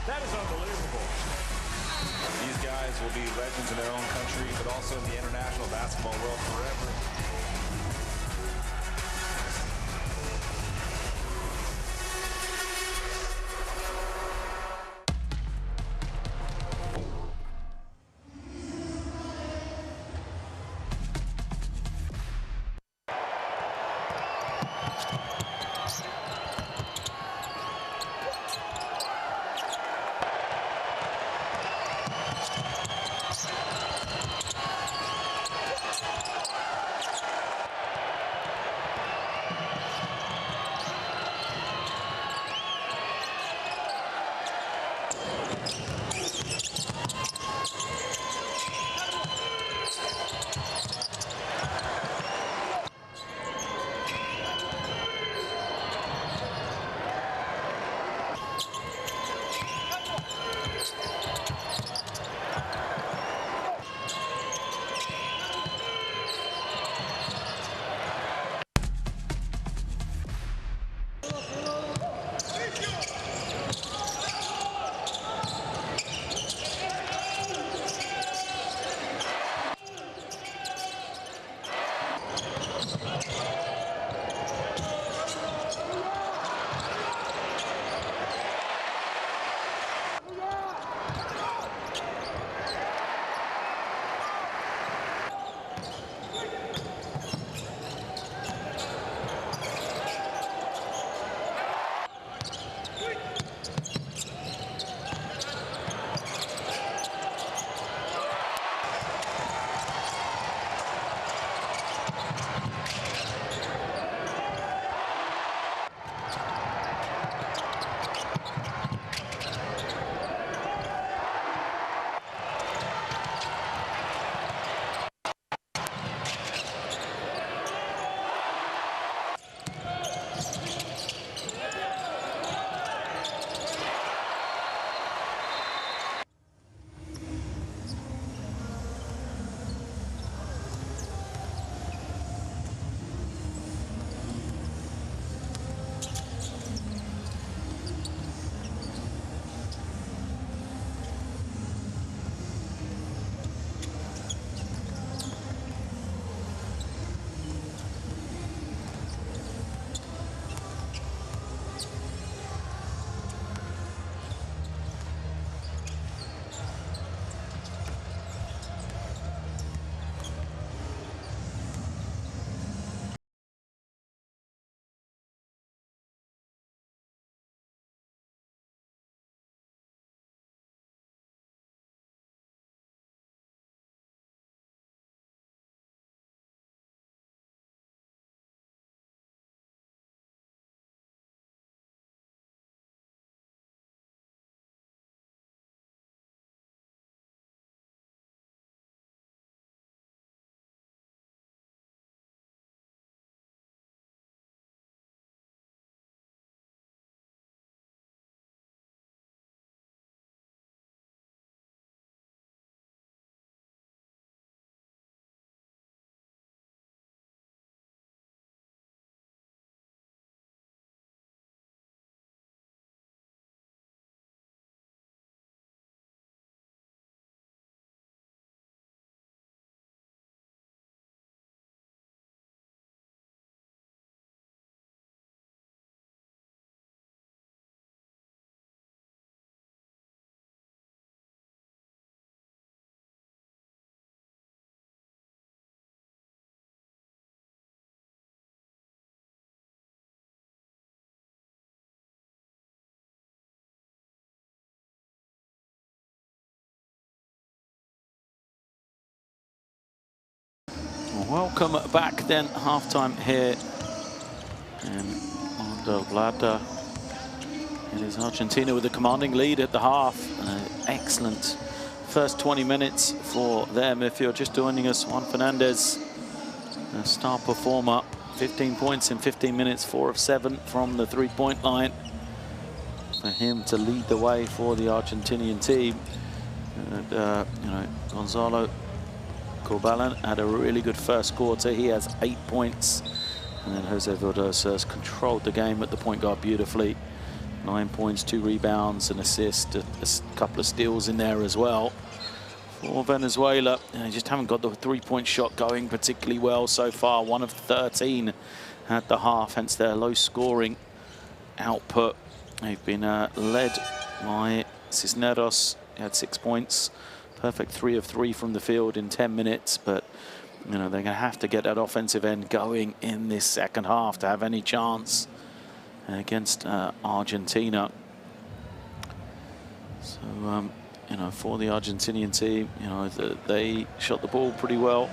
That is unbelievable. These guys will be legends in their own country, but also in the international basketball world forever. Welcome back then, halftime here in Del Plata. It is Argentina with a commanding lead at the half. Excellent first 20 minutes for them. If you're just joining us, Juan Fernandez, a star performer, 15 points in 15 minutes, 4 of 7 from the three-point line. For him to lead the way for the Argentinian team. And, you know, Gonzalo Corbalán had a really good first quarter. He has 8 points. And then Jose Vildosa has controlled the game at the point guard beautifully. 9 points, 2 rebounds, an assist, a couple of steals in there as well. For Venezuela, they just haven't got the three-point shot going particularly well so far. 1 of 13 at the half, hence their low-scoring output. They've been led by Cisneros. He had 6 points. Perfect 3 of 3 from the field in 10 minutes. But, you know, they're going to have to get that offensive end going in this second half to have any chance against Argentina. So, you know, for the Argentinian team, you know, they shot the ball pretty well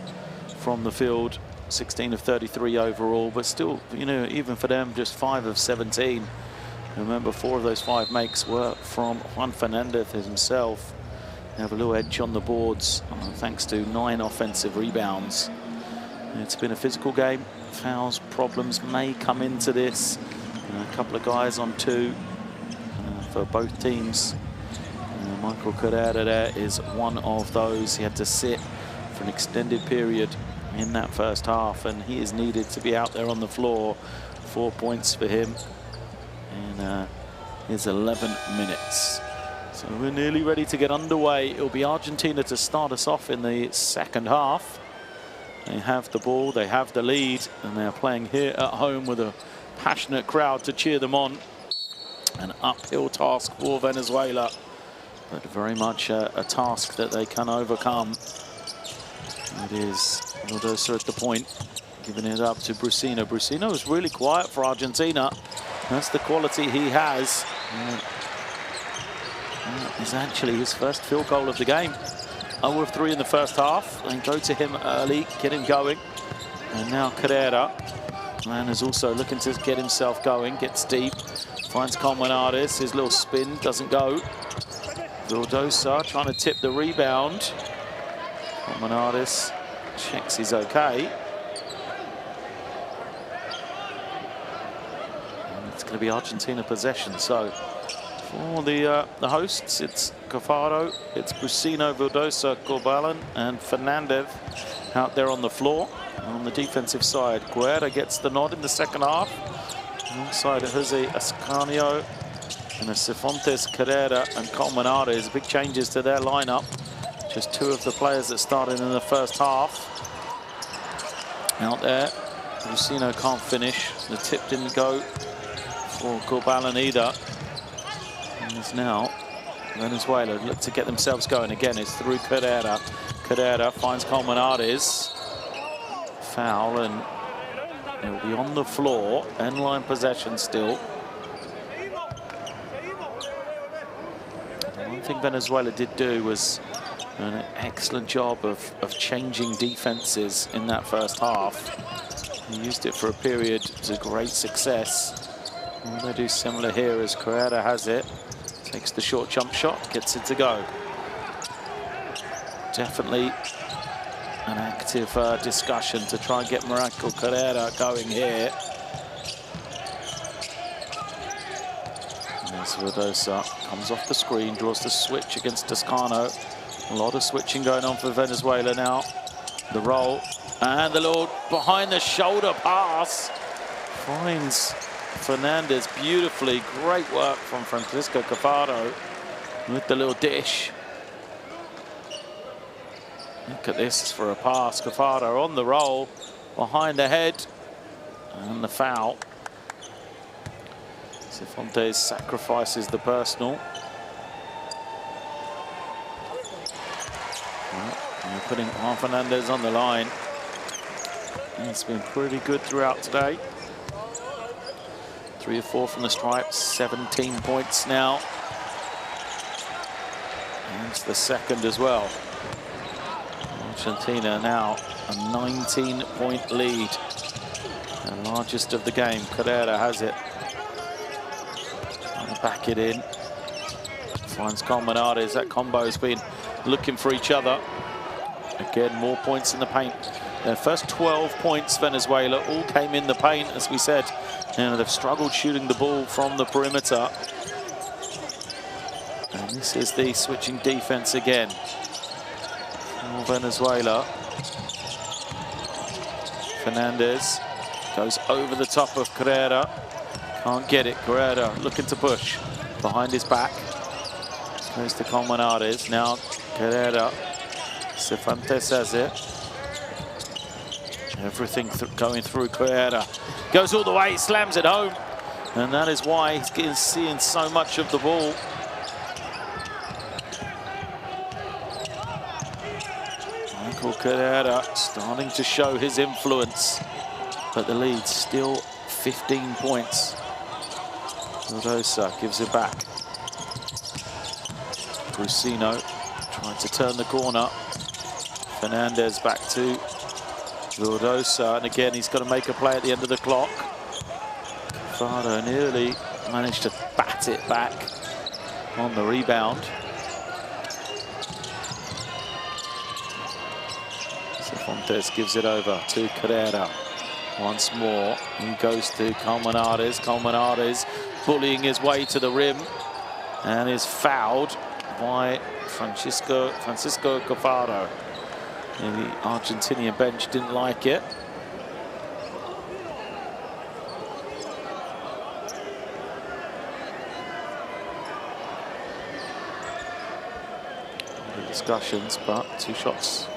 from the field. 16 of 33 overall. But still, you know, even for them, just 5 of 17. Remember, 4 of those 5 makes were from Juan Fernandez himself. They have a little edge on the boards thanks to 9 offensive rebounds. It's been a physical game. Fouls, problems may come into this. A couple of guys on 2 for both teams. Michael Carrera there is one of those. He had to sit for an extended period in that first half, and he is needed to be out there on the floor. 4 points for him in his 11 minutes. So we're nearly ready to get underway. It'll be Argentina to start us off in the second half. They have the ball, they have the lead, and they're playing here at home with a passionate crowd to cheer them on. An uphill task for Venezuela, but very much a task that they can overcome. It is Vildosa at the point, giving it up to Brusino. Brusino is really quiet for Argentina. That's the quality he has. Is actually his first field goal of the game. 0 of 3 in the first half. And go to him early, get him going. And now Carrera. Man is also looking to get himself going, gets deep, finds Colmenares. His little spin doesn't go. Vildosa trying to tip the rebound. Colmenares checks he's okay. And it's going to be Argentina possession. So for the hosts, it's Cafaro, it's Brusino, Vildosa, Corbalán, and Fernandez out there on the floor. On the defensive side, Guerra gets the nod in the second half. Alongside Jose Ascanio and Cifuentes, Carrera, and Colmenares. Big changes to their lineup. Just 2 of the players that started in the first half out there. Brusino can't finish. The tip didn't go for Corbalán either. And it's now Venezuela look to get themselves going. Again, it's through Carrera. Carrera finds Colmenares. Foul, and it'll be on the floor. End line possession still. One thing Venezuela did do was an excellent job of changing defenses in that first half. He used it for a period to great success. And they do similar here as Carrera has it. Takes the short jump shot, gets it to go. Definitely an active discussion to try and get Michael Carrera going here. As Vildosa comes off the screen, draws the switch against Toscano. A lot of switching going on for Venezuela now. The roll and the little behind the shoulder pass finds Fernandez beautifully. Great work from Francisco Cafaro with the little dish. Look at this for a pass. Cafaro on the roll, behind the head, and the foul. Cifuentes sacrifices the personal. Well, putting Juan Fernandez on the line. He's been pretty good throughout today. 3 of 4 from the stripes, 17 points now. And it's the second as well. Argentina now a 19-point lead. The largest of the game. Carrera has it. Trying to back it in. Finds Colmenares. That combo's been looking for each other. Again, more points in the paint. Their first 12 points, Venezuela, all came in the paint, as we said. You know, they've struggled shooting the ball from the perimeter. And this is the switching defense again for Venezuela. Fernandez goes over the top of Carrera. Can't get it. Carrera looking to push behind his back. Goes to Colmenares. Now Carrera. Cifuentes has it. Everything going through Carrera. Goes all the way, slams it home. And that is why he's seeing so much of the ball. Michael Carrera starting to show his influence. But the lead's still 15 points. Rosa gives it back. Brusino trying to turn the corner. Fernandez back to Rosa, and again he's got to make a play at the end of the clock. Faro nearly managed to bat it back on the rebound. Cifuentes gives it over to Carrera. Once more, he goes to Colmenares. Colmenares bullying his way to the rim and is fouled by Francisco Cafaro. The Argentinian bench didn't like it. Discussions, but 2 shots.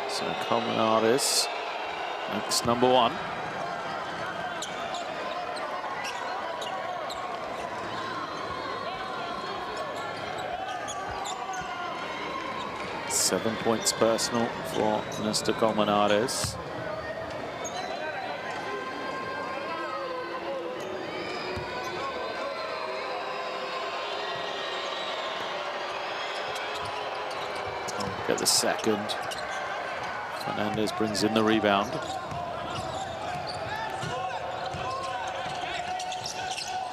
So Colmenares makes number 1. Seven points personal for Mr. Colmenares. Get the second. Fernandez brings in the rebound.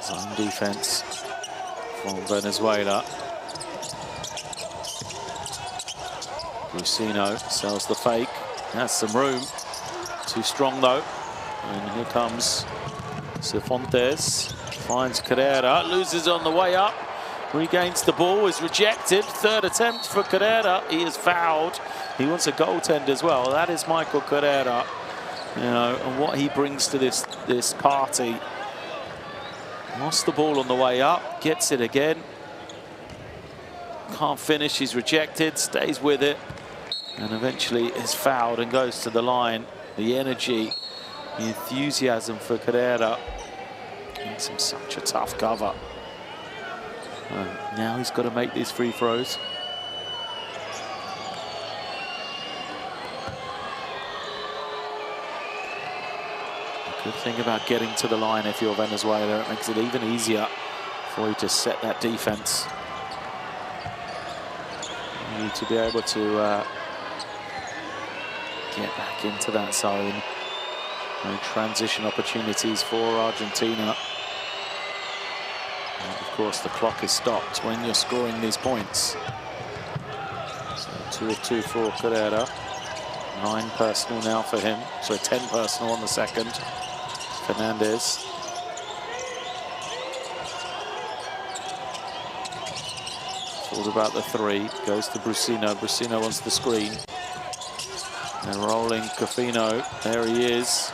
Zone defense from Venezuela. Brusino sells the fake. Has some room. Too strong though. And here comes Cifuentes. Finds Carrera. Loses on the way up. Regains the ball. Is rejected. Third attempt for Carrera. He is fouled. He wants a goaltend as well. That is Michael Carrera. You know, and what he brings to this party. Lost the ball on the way up. Gets it again. Can't finish. He's rejected. Stays with it. And eventually is fouled and goes to the line. The energy, the enthusiasm for Carrera makes him such a tough cover. Now he's got to make these free throws. The good thing about getting to the line if you're Venezuela, it makes it even easier for you to set that defense. You need to be able to get back into that zone. No transition opportunities for Argentina. And of course, the clock is stopped when you're scoring these points. So 2 of 2 for Carrera. 9 personal now for him. So 10 personal on the second. Fernandez. Thought about the 3. Goes to Brusino. Brusino wants the screen. And rolling Cafino. There he is.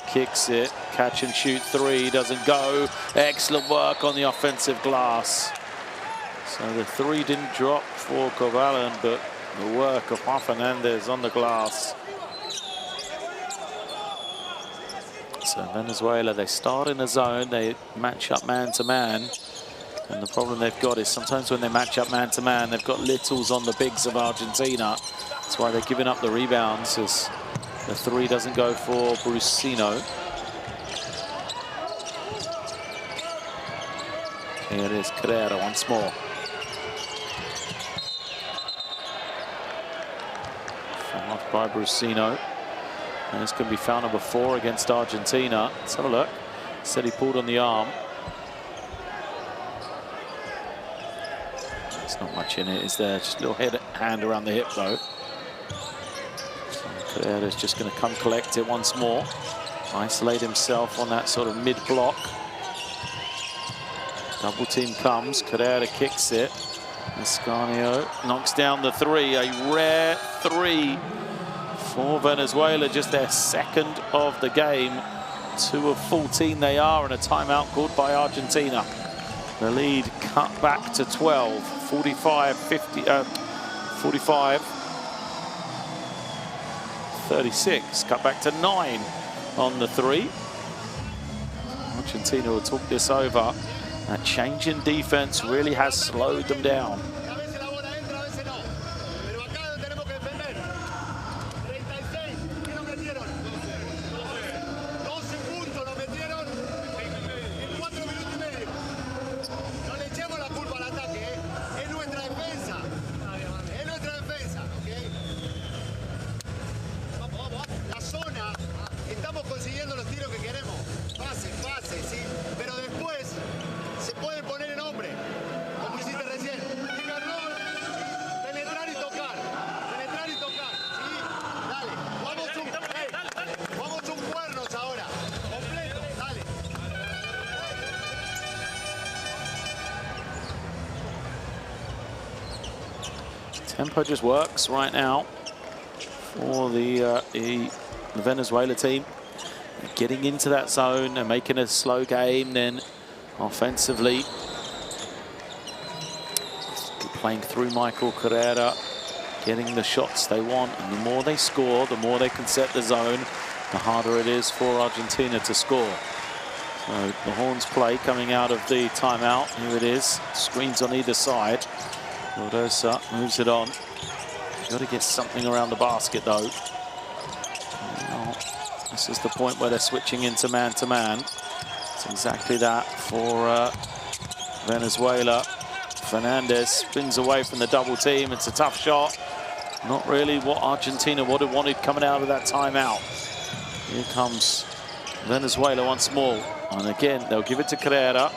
Kicks it. Catch and shoot 3. Doesn't go. Excellent work on the offensive glass. So the 3 didn't drop for Corvalin, but the work of Juan Fernandez on the glass. So Venezuela, they start in a zone. They match up man-to-man. And the problem they've got is sometimes when they match up man-to-man, they've got littles on the bigs of Argentina. That's why they're giving up the rebounds, as the 3 doesn't go for Brusino. Here it is, Carrera once more. Fouled by Brusino. And this can be foul number 4 against Argentina. Let's have a look. Said he pulled on the arm. There's not much in it, is there? Just a little hand around the hip, though. So Carrera's just going to come collect it once more. Isolate himself on that sort of mid-block. Double team comes. Carrera kicks it. Escanio knocks down the 3. A rare 3 for Venezuela. Just their second of the game. 2 of 14 they are, and a timeout called by Argentina. The lead cut back to 12, 36, cut back to 9 on the 3. Argentina will talk this over. That change in defense really has slowed them down. Tempo just works right now for the Venezuela team. They're getting into that zone and making a slow game. Then offensively, playing through Michael Carrera, getting the shots they want. And the more they score, the more they can set the zone, the harder it is for Argentina to score. So the horns play coming out of the timeout. Here it is. Screens on either side. Rosa moves it on. Got to get something around the basket, though. This is the point where they're switching into man-to-man. It's exactly that for Venezuela. Fernandez spins away from the double team. It's a tough shot. Not really what Argentina would have wanted coming out of that timeout. Here comes Venezuela once more. And again, they'll give it to Carrera.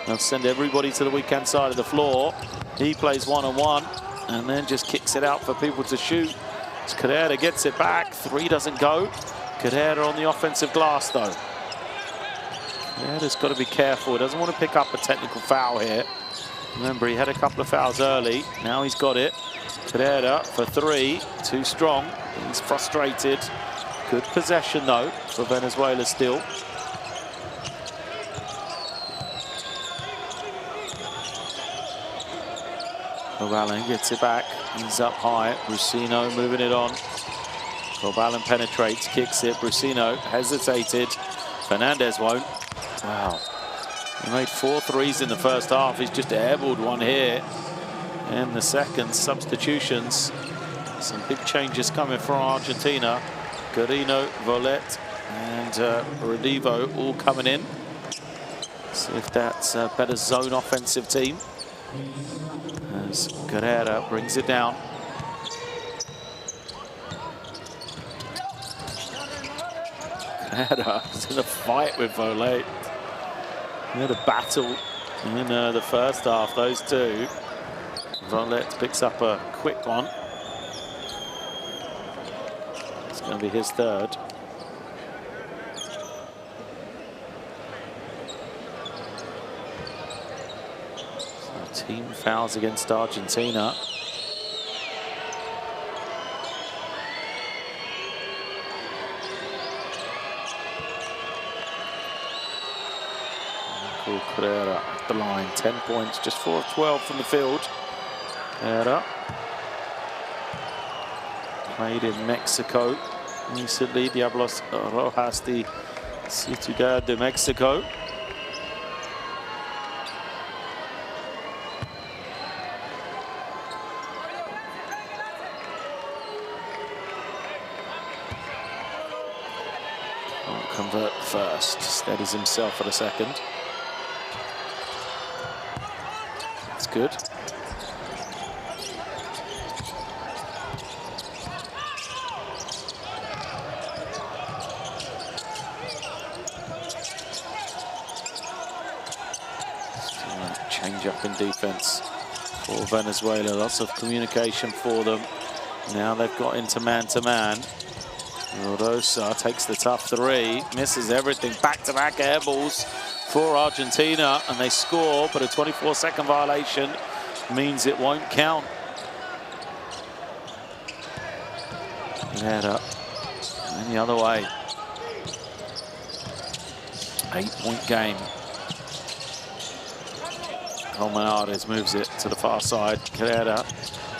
They'll send everybody to the weak-hand side of the floor. He plays one-on-one and then just kicks it out for people to shoot. As Carrera gets it back, 3 doesn't go. Carrera on the offensive glass, though. Carrera's got to be careful. He doesn't want to pick up a technical foul here. Remember, he had a couple of fouls early. Now he's got it. Carrera for 3, too strong. He's frustrated. Good possession, though, for Venezuela still. Corbalán gets it back. He's up high. Brusino moving it on. Corbalán penetrates, kicks it. Brusino hesitated. Fernandez won't. Wow. He made 4 threes in the first half. He's just airballed one here in the second. Substitutions. Some big changes coming from Argentina. Carino, Volet, and Redivo all coming in. See if that's a better zone offensive team. As Carrera brings it down. Carrera is in a fight with Volet. They had a battle in the first half, those two. Volet picks up a quick one. It's going to be his third. Team fouls against Argentina. Michael Carrera at the line, 10 points, just 4 of 12 from the field. Carrera played in Mexico recently, Diablos Rojas de Ciudad de Mexico. Convert first, steadies himself for the second. good. Change up in defense for Venezuela. Lots of communication for them. Now they've got into man-to-man. Rosa takes the tough three, misses everything. Back-to-back air balls for Argentina, and they score, but a 24-second violation means it won't count. Header, and the other way. 8-point game. Colmenares moves it to the far side. Carrera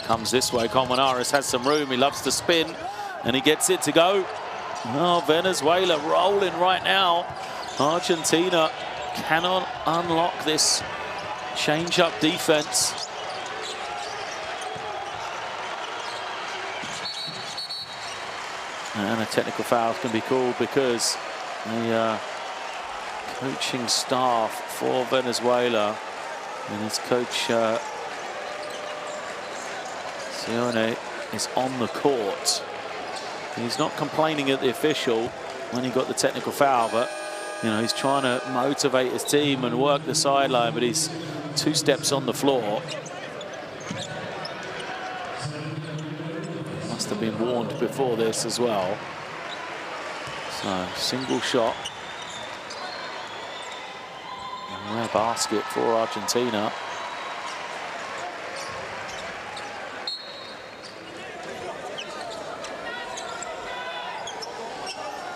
comes this way. Colmenares has some room. He loves to spin, and he gets it to go. Oh, Venezuela rolling right now. Argentina cannot unlock this change-up defense. And a technical foul can be called because the coaching staff for Venezuela and his coach Sione is on the court. He's not complaining at the official when he got the technical foul, but you know, he's trying to motivate his team and work the sideline, but he's 2 steps on the floor. Must have been warned before this as well. So, single shot. Rare basket for Argentina.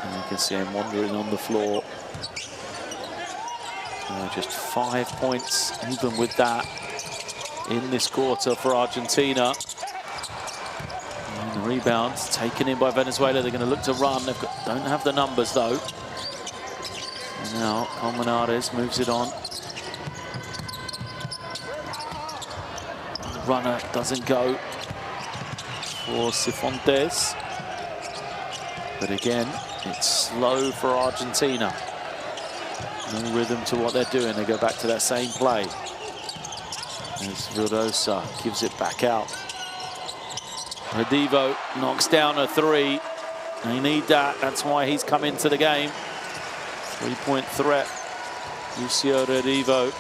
And you can see him wandering on the floor. Just 5 points, even with that, in this quarter for Argentina. And the rebounds taken in by Venezuela. They're going to look to run. Don't have the numbers though. Now Colmenares moves it on. Runner doesn't go for Cifuentes. But again, it's slow for Argentina. No rhythm to what they're doing. They go back to that same play. As Vildosa gives it back out. Redivo knocks down a 3. They need that. That's why he's come into the game. 3-point threat. Lucio Redivo.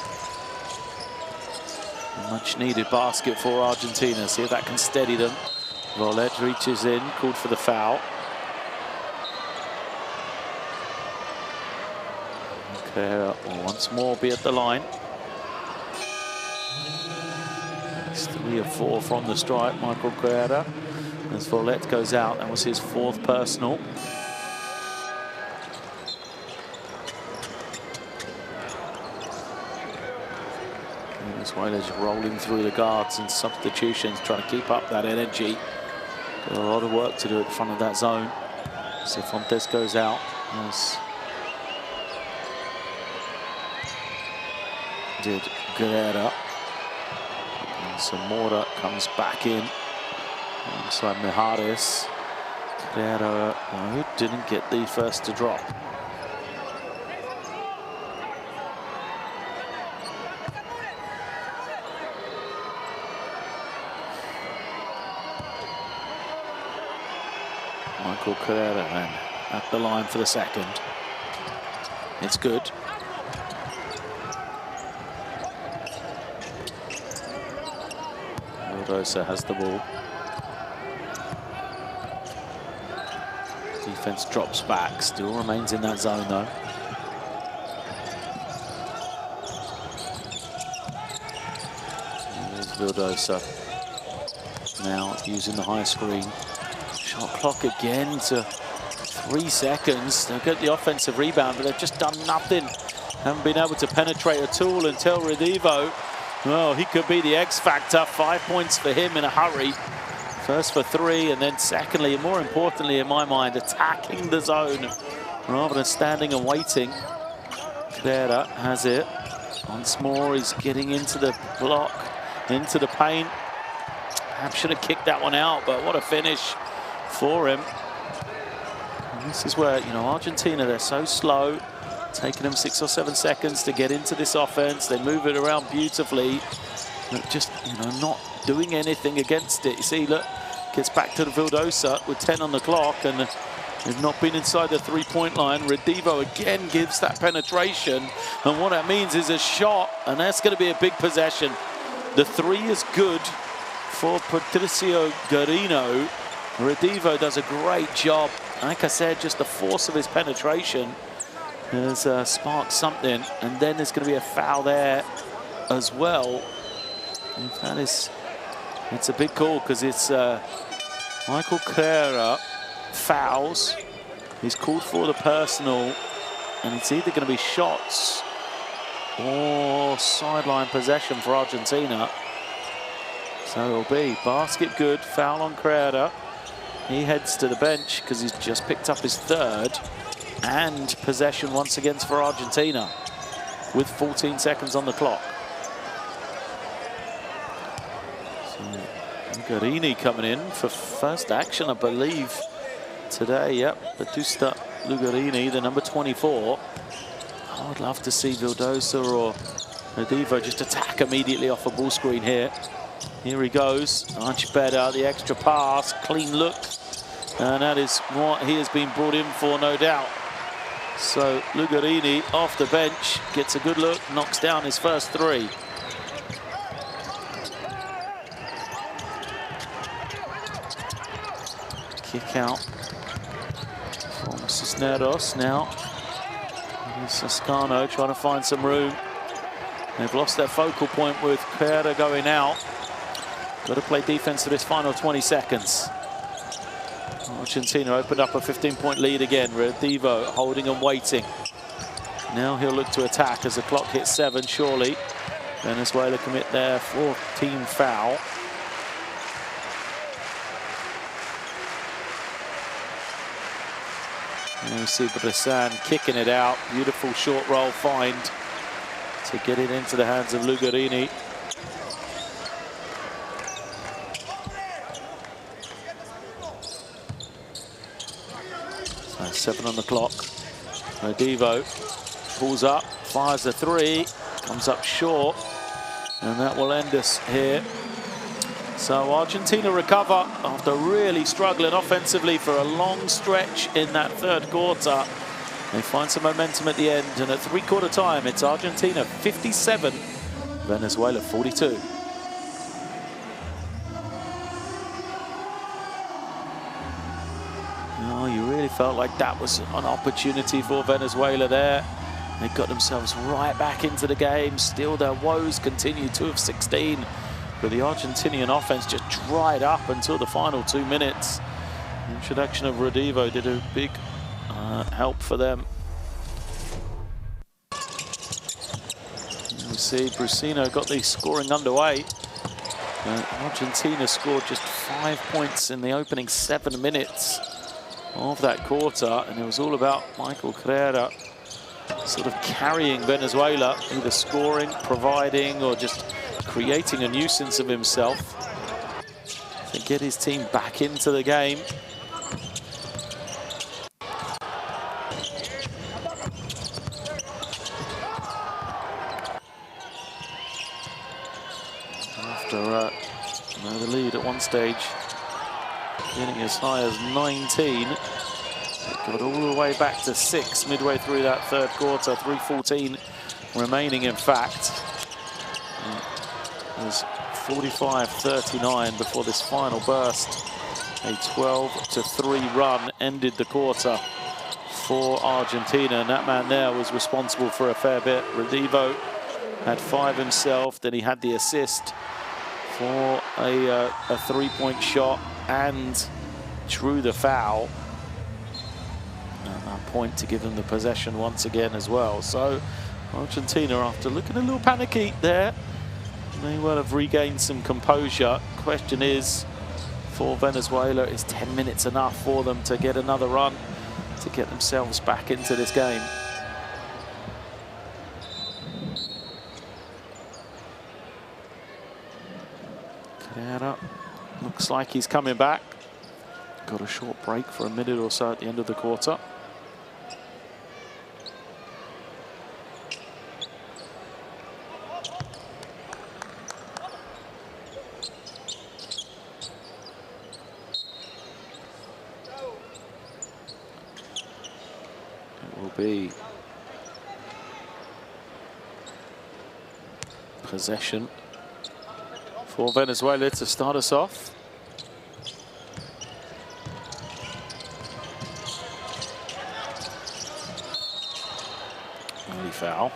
A much needed basket for Argentina. See if that can steady them. Volet reaches in, called for the foul. Okay, once more be at the line. It's 3 of 4 from the strike, Michael Carrera. As Volet goes out, that was his 4th personal. Venezuela's rolling through the guards and substitutions, trying to keep up that energy. Got a lot of work to do at the front of that zone. Cifuentes goes out. As did Guerrera. And Zamora comes back in. Alongside Mijares. Guerrera, who didn't get the first to drop. Michael Carrera then at the line for the second. It's good. Vildosa has the ball. Defense drops back, still remains in that zone though. There's Vildosa. Now using the high screen. Shot clock again to 3 seconds. They'll get the offensive rebound, but they've just done nothing. Haven't been able to penetrate at all until Redivo. Well, he could be the X factor. 5 points for him in a hurry. First for 3, and then secondly, and more importantly in my mind, attacking the zone rather than standing and waiting. Carrera has it. Once more, he's getting into the block, into the paint. Perhaps should have kicked that one out, but what a finish for him. And this is where, you know, Argentina, they're so slow. Taking them 6 or 7 seconds to get into this offense. They move it around beautifully. Look, just, not doing anything against it. You see, look, gets back to the Vildosa with 10 on the clock, and they've not been inside the three-point line. Redivo again gives that penetration, and what that means is a shot, and that's going to be a big possession. The three is good for Patricio Guarino. Redivo does a great job. Like I said, just the force of his penetration has sparked something, and then there's going to be a foul there as well. If that is, it's a big call, because it's Michael Carrera fouls. He's called for the personal, and it's either going to be shots or sideline possession for Argentina. So it'll be basket good, foul on Carrera. He heads to the bench because he's just picked up his third, and possession once again for Argentina with 14 seconds on the clock. Lugarini coming in for first action, I believe, today. Yep, Batusta Lugarini, the number 24. I would love to see Vildosa or Redivo just attack immediately off a ball screen here. Here he goes, much better, the extra pass, clean look. And that is what he has been brought in for, no doubt. So Lugarini off the bench, gets a good look, knocks down his first three. Kick out from Cisneros now. Sascano trying to find some room. They've lost their focal point with Carrera going out. Got to play defense for this final 20 seconds. Argentina opened up a 15-point lead again. Redivo holding and waiting. Now he'll look to attack as the clock hits 7, surely. Venezuela commit their 4th team foul. And you see Bressan kicking it out. Beautiful short roll find to get it into the hands of Lugarini. So 7 on the clock. Redivo pulls up, fires the 3, comes up short, and that will end us here. So Argentina recover after really struggling offensively for a long stretch in that third quarter. They find some momentum at the end, and at three-quarter time, it's Argentina 57, Venezuela 42. Oh, you really felt like that was an opportunity for Venezuela there. They got themselves right back into the game. Still, their woes continue, 2 of 16. But the Argentinian offense just dried up until the final 2 minutes. The introduction of Redivo did a big help for them. You see Brusino got the scoring underway. Argentina scored just 5 points in the opening 7 minutes of that quarter, and it was all about Michael Carrera sort of carrying Venezuela, either scoring, providing, or just creating a nuisance of himself to get his team back into the game. After the lead at one stage, getting as high as 19, it got all the way back to 6 midway through that third quarter, 3:14 remaining in fact. It was 45-39 before this final burst. A 12-3 run ended the quarter for Argentina, and that man there was responsible for a fair bit. Redivo had 5 himself, then he had the assist for a 3-point shot and drew the foul at that point to give them the possession once again as well. So Argentina, after looking a little panicky there, may well have regained some composure. Question is, for Venezuela, is 10 minutes enough for them to get another run, to get themselves back into this game? Carrera looks like he's coming back. Got a short break for a minute or so at the end of the quarter. be possession for Venezuela to start us off. Early foul.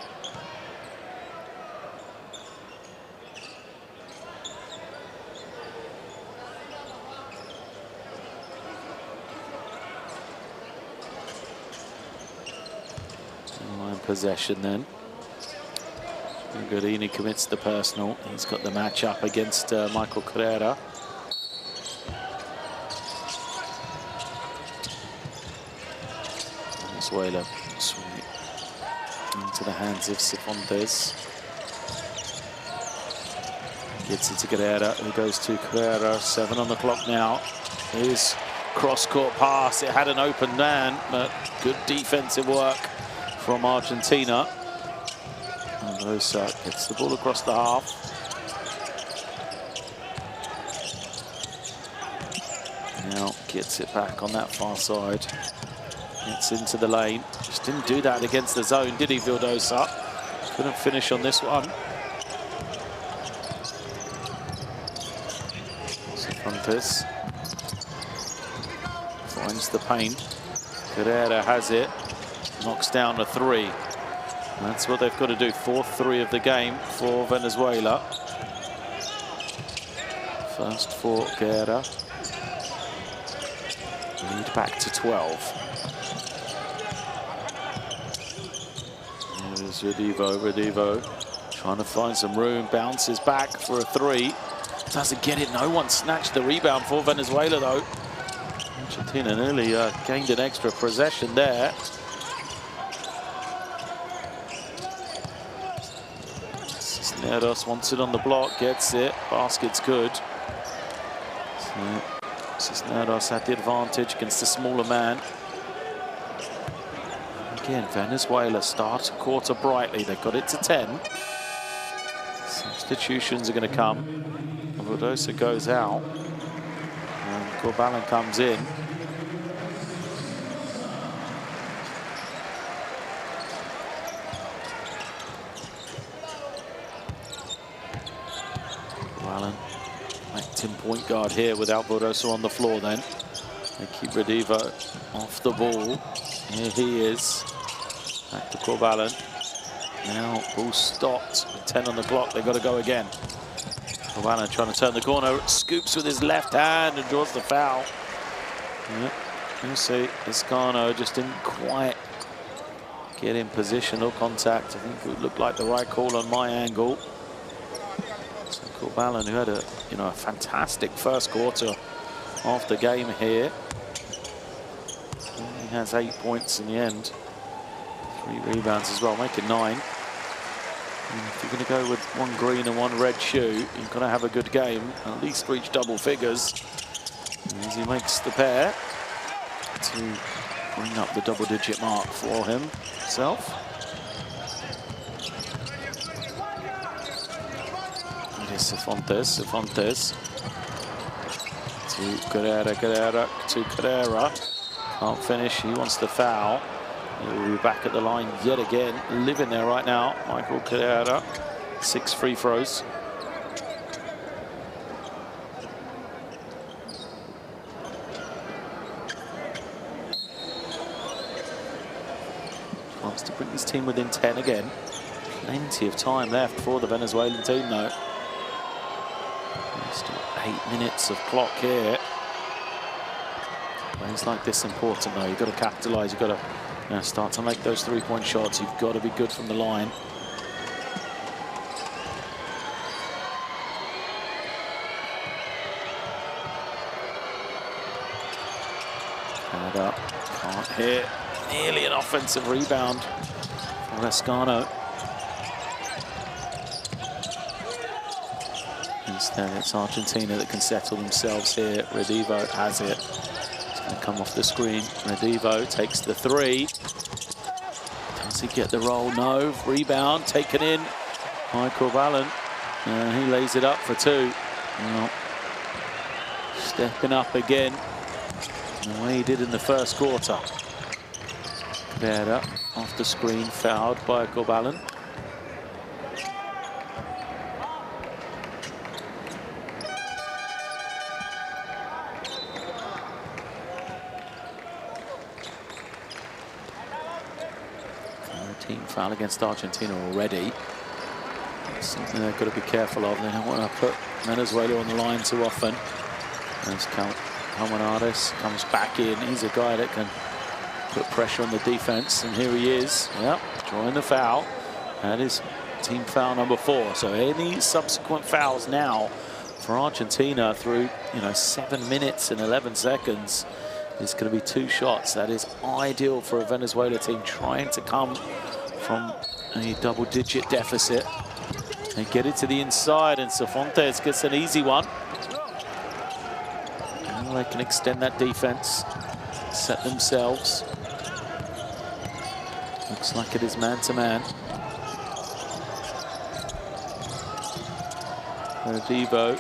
Possession then. Godini commits the personal. He's got the match up against Michael Carrera. Venezuela swing into the hands of Cifuentes. Gets it to Carrera, who goes to Carrera. 7 on the clock now. His cross-court pass. It had an open man, but good defensive work from Argentina. And Rosa gets the ball across the half. Now gets it back on that far side. Gets into the lane. Just didn't do that against the zone, did he, Vildosa? Couldn't finish on this one. Cifuentes finds the paint. Carrera has it. Knocks down a 3. That's what they've got to do. 4th 3 of the game for Venezuela. First for Guerra. Lead back to 12. There's Redivo trying to find some room. Bounces back for a 3. Doesn't get it. No one snatched the rebound for Venezuela though. Argentina nearly gained an extra possession there. Cisneros wants it on the block, gets it, basket's good. So Cisneros had the advantage against the smaller man. Again, Venezuela start a quarter brightly, they got it to 10. Substitutions are going to come. Vildosa goes out, and Corbalán comes in. Allen, acting point guard here without Vildosa on the floor then. They keep Redivo off the ball. Here he is. Back to Corbalán. Now ball stopped with 10 on the clock. They've got to go again. Corbalán trying to turn the corner. Scoops with his left hand and draws the foul. Yep. You see, Escano just didn't quite get in position or contact. I think it would look like the right call on my angle. So Corbalán, who had a fantastic first quarter of the game here. He has 8 points in the end. 3 rebounds as well, making 9. And if you're going to go with 1 green and 1 red shoe, you've got to have a good game, at least reach double figures. As he makes the pair to bring up the double-digit mark for himself. It is Cifuentes to Carrera to Carrera. Can't finish, he wants the foul. He'll be back at the line yet again, living there right now. Michael Carrera, 6 free throws. Wants to bring his team within 10 again. Plenty of time left for the Venezuelan team though. Still 8 minutes of clock here. Plays like this important though. You've got to capitalise. You've got to start to make those 3-point shots. You've got to be good from the line. Head up, can't hit. Nearly an offensive rebound for Escano. Instead, it's Argentina that can settle themselves here. Redivo has it. Come off the screen. Redivo takes the 3. Does he get the roll? No. Rebound taken in by Corbalán. And he lays it up for 2. Well, stepping up again the way he did in the first quarter. Carrera off the screen, fouled by Corbalán. Team foul against Argentina already. Something they've got to be careful of. They don't want to put Venezuela on the line too often. As Qualifiers comes back in, he's a guy that can put pressure on the defense, and here he is. Yep, drawing the foul. That is team foul number 4. So any subsequent fouls now for Argentina through 7 minutes and 11 seconds is going to be 2 shots. That is ideal for a Venezuela team trying to come from a double-digit deficit. They get it to the inside, and Cifuentes gets an easy one. And they can extend that defense, set themselves. Looks like it is man-to-man. Devo.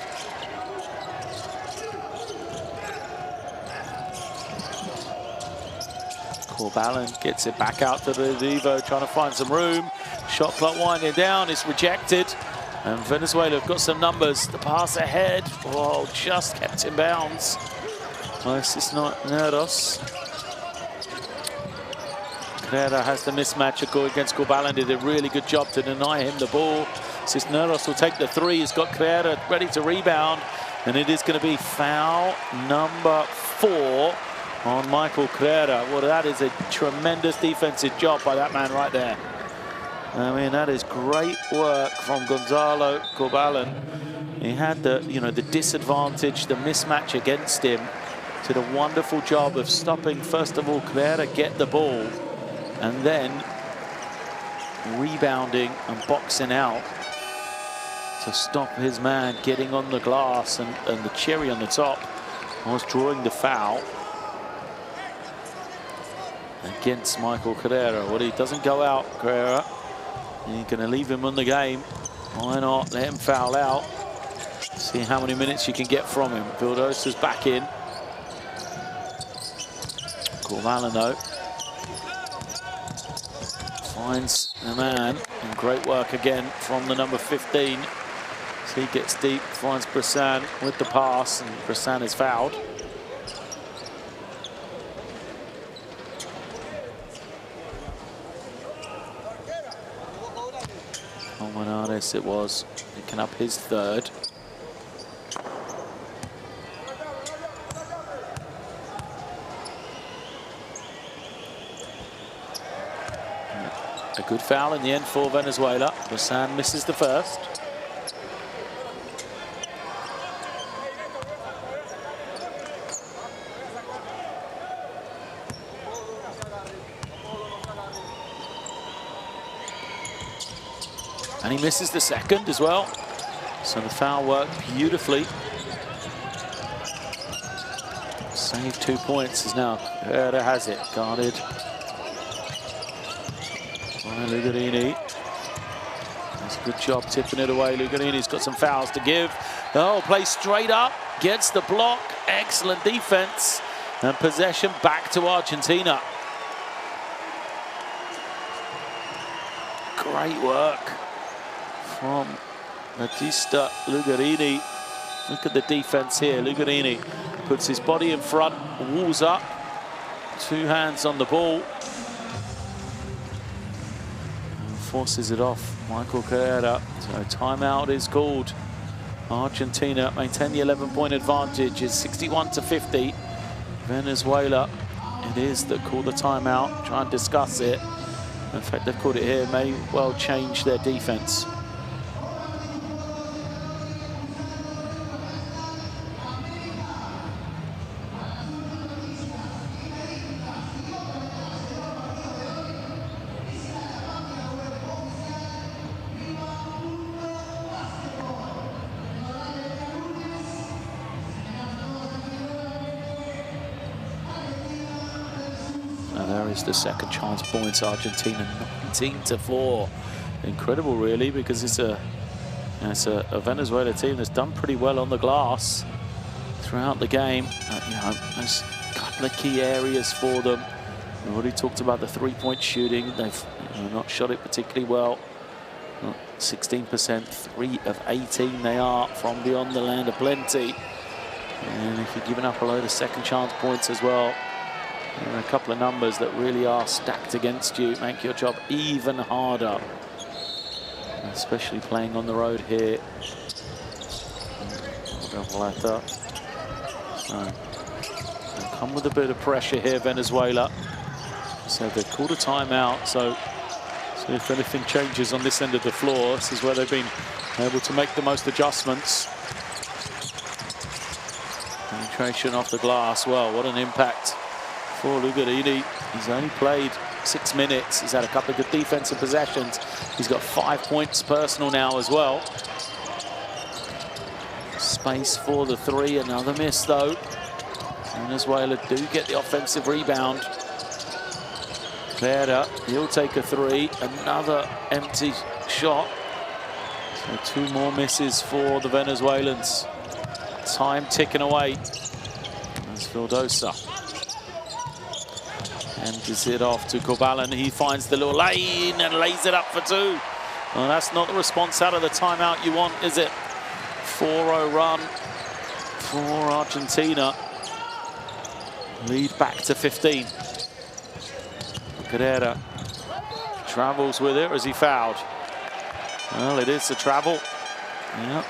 Corbalán gets it back out to the Devo, trying to find some room. Shot clock winding down, it's rejected. And Venezuela have got some numbers. The pass ahead, oh, just kept in bounds. Nice, it's not Nerdos. Carrera has the mismatch against Corbalán, did a really good job to deny him the ball. Cisneros will take the 3, he's got Carrera ready to rebound. And it is going to be foul number 4 on Michael Carrera. Well, that is a tremendous defensive job by that man right there. I mean, that is great work from Gonzalo Corbalán. He had the, the disadvantage, the mismatch against him. Did a wonderful job of stopping, first of all, Carrera get the ball, and then rebounding and boxing out to stop his man getting on the glass, and the cherry on the top was drawing the foul against Michael Carrera. Well, he doesn't go out, Carrera. You're going to leave him on the game. Why not let him foul out? See how many minutes you can get from him. Vildosa's back in. Corbalán, though, finds the man. And great work again from the number 15. So he gets deep, finds Bressan with the pass, and Bressan is fouled. Qualifiers it was, picking up his 3rd. A good foul in the end for Venezuela. Bressan misses the 1st. And he misses the 2nd as well. So the foul worked beautifully. Saved 2 points as now Herrera has it, guarded by Lugarini. Does a good job tipping it away. Lugarini's got some fouls to give. Oh, plays straight up, gets the block. Excellent defense. And possession back to Argentina. Great work from Batista Lugarini. Look at the defense here. Lugarini puts his body in front, walls up, 2 hands on the ball, and forces it off Michael Carrera. So timeout is called. Argentina maintain the 11-point advantage. It's 61-50. Venezuela, it is that call the timeout. Try and discuss it. In fact, they've called it here. May well change their defense. Is the second chance points. Argentina 19-4. Incredible, really, because it's a Venezuela team that's done pretty well on the glass throughout the game. There's a couple of key areas for them. We've already talked about the three-point shooting. They've not shot it particularly well. 16%, 3 of 18 they are from beyond the land of plenty. And if you're giving up a load of second chance points as well, there are a couple of numbers that really are stacked against you, make your job even harder. Especially playing on the road here. So, they'll come with a bit of pressure here, Venezuela. So they've called a timeout, so if anything changes on this end of the floor, this is where they've been able to make the most adjustments. Penetration off the glass, well, what an impact for Lugarini. He's only played 6 minutes. He's had a couple of good defensive possessions. He's got 5 points personal now as well. Space for the three, another miss though. Venezuela do get the offensive rebound. Vera, he'll take a three, another empty shot. So 2 more misses for the Venezuelans. Time ticking away. There's Vildosa. And gives it off to Corbalán. He finds the little lane and lays it up for 2. Well, that's not the response out of the timeout you want, is it? 4-0 run for Argentina. Lead back to 15. Carrera travels with it, or is he fouled? Well, it is a travel. Yeah.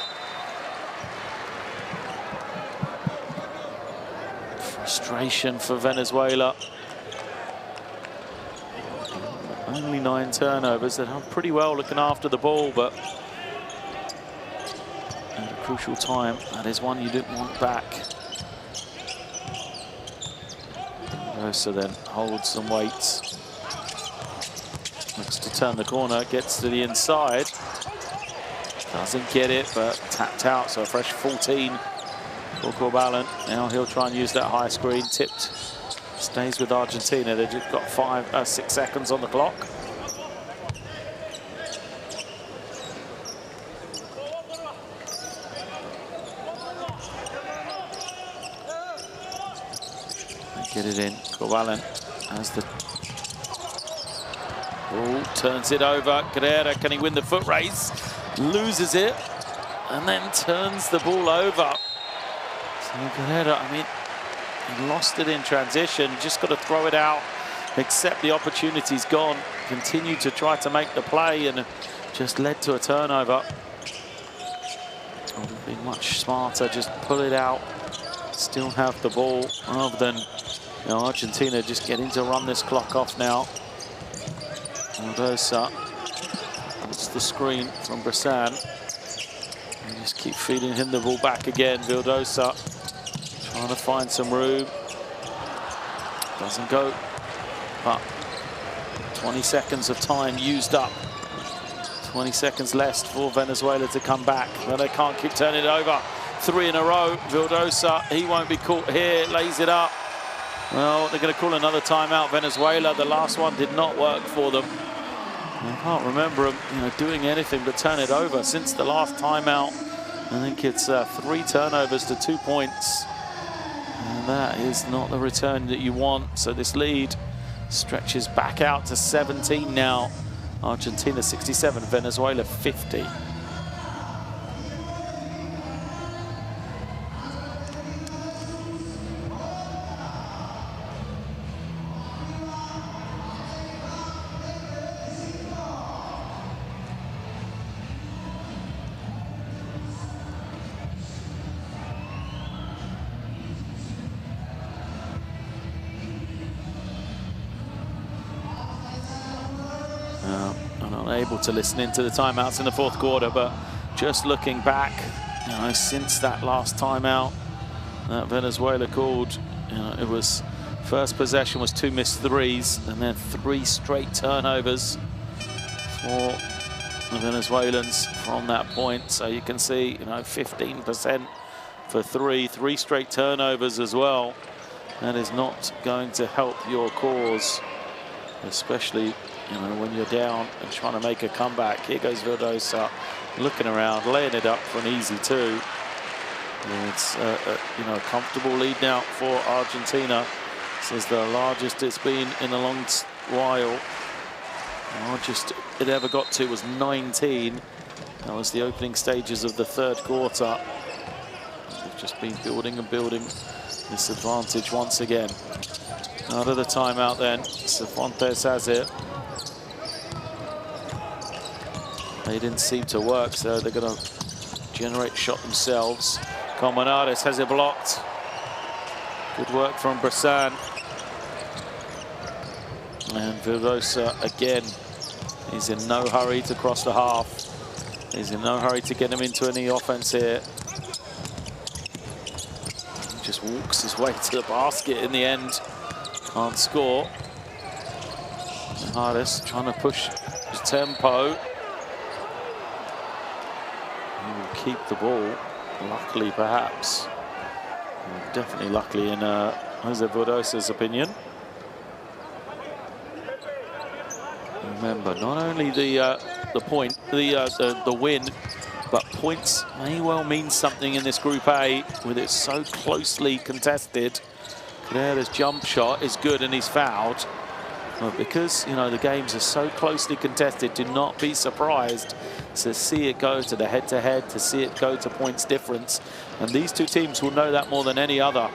Frustration for Venezuela. Only 9 turnovers. They've done pretty well looking after the ball, but at a crucial time, that is one you didn't want back. So then holds some weights. Looks to turn the corner, gets to the inside. Doesn't get it, but tapped out, so a fresh 14 for Corbalán. Now he'll try and use that high screen, tipped. Stays with Argentina. They've just got 6 seconds on the clock. Get it in. Corbalán has the ball, turns it over. Carrera, can he win the foot race? Loses it, and then turns the ball over. So Carrera, I mean, he lost it in transition. Just got to throw it out, accept the opportunity's gone, continue to try to make the play, and just led to a turnover. Would have been much smarter, just pull it out, still have the ball, rather than Argentina just getting to run this clock off now. Vildosa, it's the screen from Bressan. And just keep feeding him the ball back again. Vildosa trying to find some room. Doesn't go, but 20 seconds of time used up. 20 seconds left for Venezuela to come back, but they can't keep turning it over. 3 in a row. Vildosa, he won't be caught here, lays it up. Well, they're going to call another timeout. Venezuela, the last one did not work for them. I can't remember them, doing anything but turn it over since the last timeout. I think it's 3 turnovers to 2 points. And that is not the return that you want. So this lead stretches back out to 17 now. Argentina 67, Venezuela 50. Able to listen into the timeouts in the 4th quarter, but just looking back, since that last timeout that Venezuela called, it was first possession was 2 missed threes, and then 3 straight turnovers for the Venezuelans from that point. So you can see, 15% for 3 straight turnovers as well. That is not going to help your cause, especially when you're down and trying to make a comeback. Here goes Vildosa, looking around, laying it up for an easy 2. And it's a comfortable lead now for Argentina. This is the largest it's been in a long while. The largest it ever got to was 19. That was the opening stages of the third quarter. We've just been building and building this advantage once again. Out of the timeout then, Cervantes has it. They didn't seem to work, so they're going to generate shot themselves. Colmenares has it blocked. Good work from Bressan. And Vildosa again. He's in no hurry to cross the half. He's in no hurry to get him into any offense here. He just walks his way to the basket in the end. Can't score. Hardest trying to push his tempo. He will keep the ball. Luckily, perhaps. Definitely luckily in Jose Vildosa's opinion. Remember, not only the win, but points may well mean something in this Group A with it so closely contested. Carrera's jump shot is good and he's fouled. But because, you know, the games are so closely contested, do not be surprised to see it go to the head-to-head, to see it go to points difference. And these two teams will know that more than any other.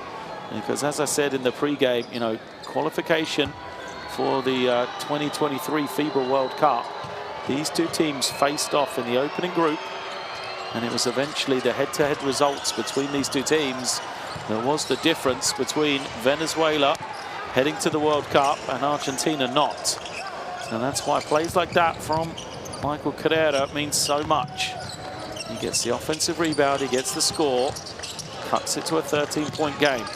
Because as I said in the pre-game, you know, qualification for the 2023 FIBA World Cup, these two teams faced off in the opening group, and it was eventually the head-to-head results between these two teams that was the difference between Venezuela heading to the World Cup and Argentina not. And that's why plays like that from Michael Carrera means so much. He gets the offensive rebound, he gets the score, cuts it to a 13-point game.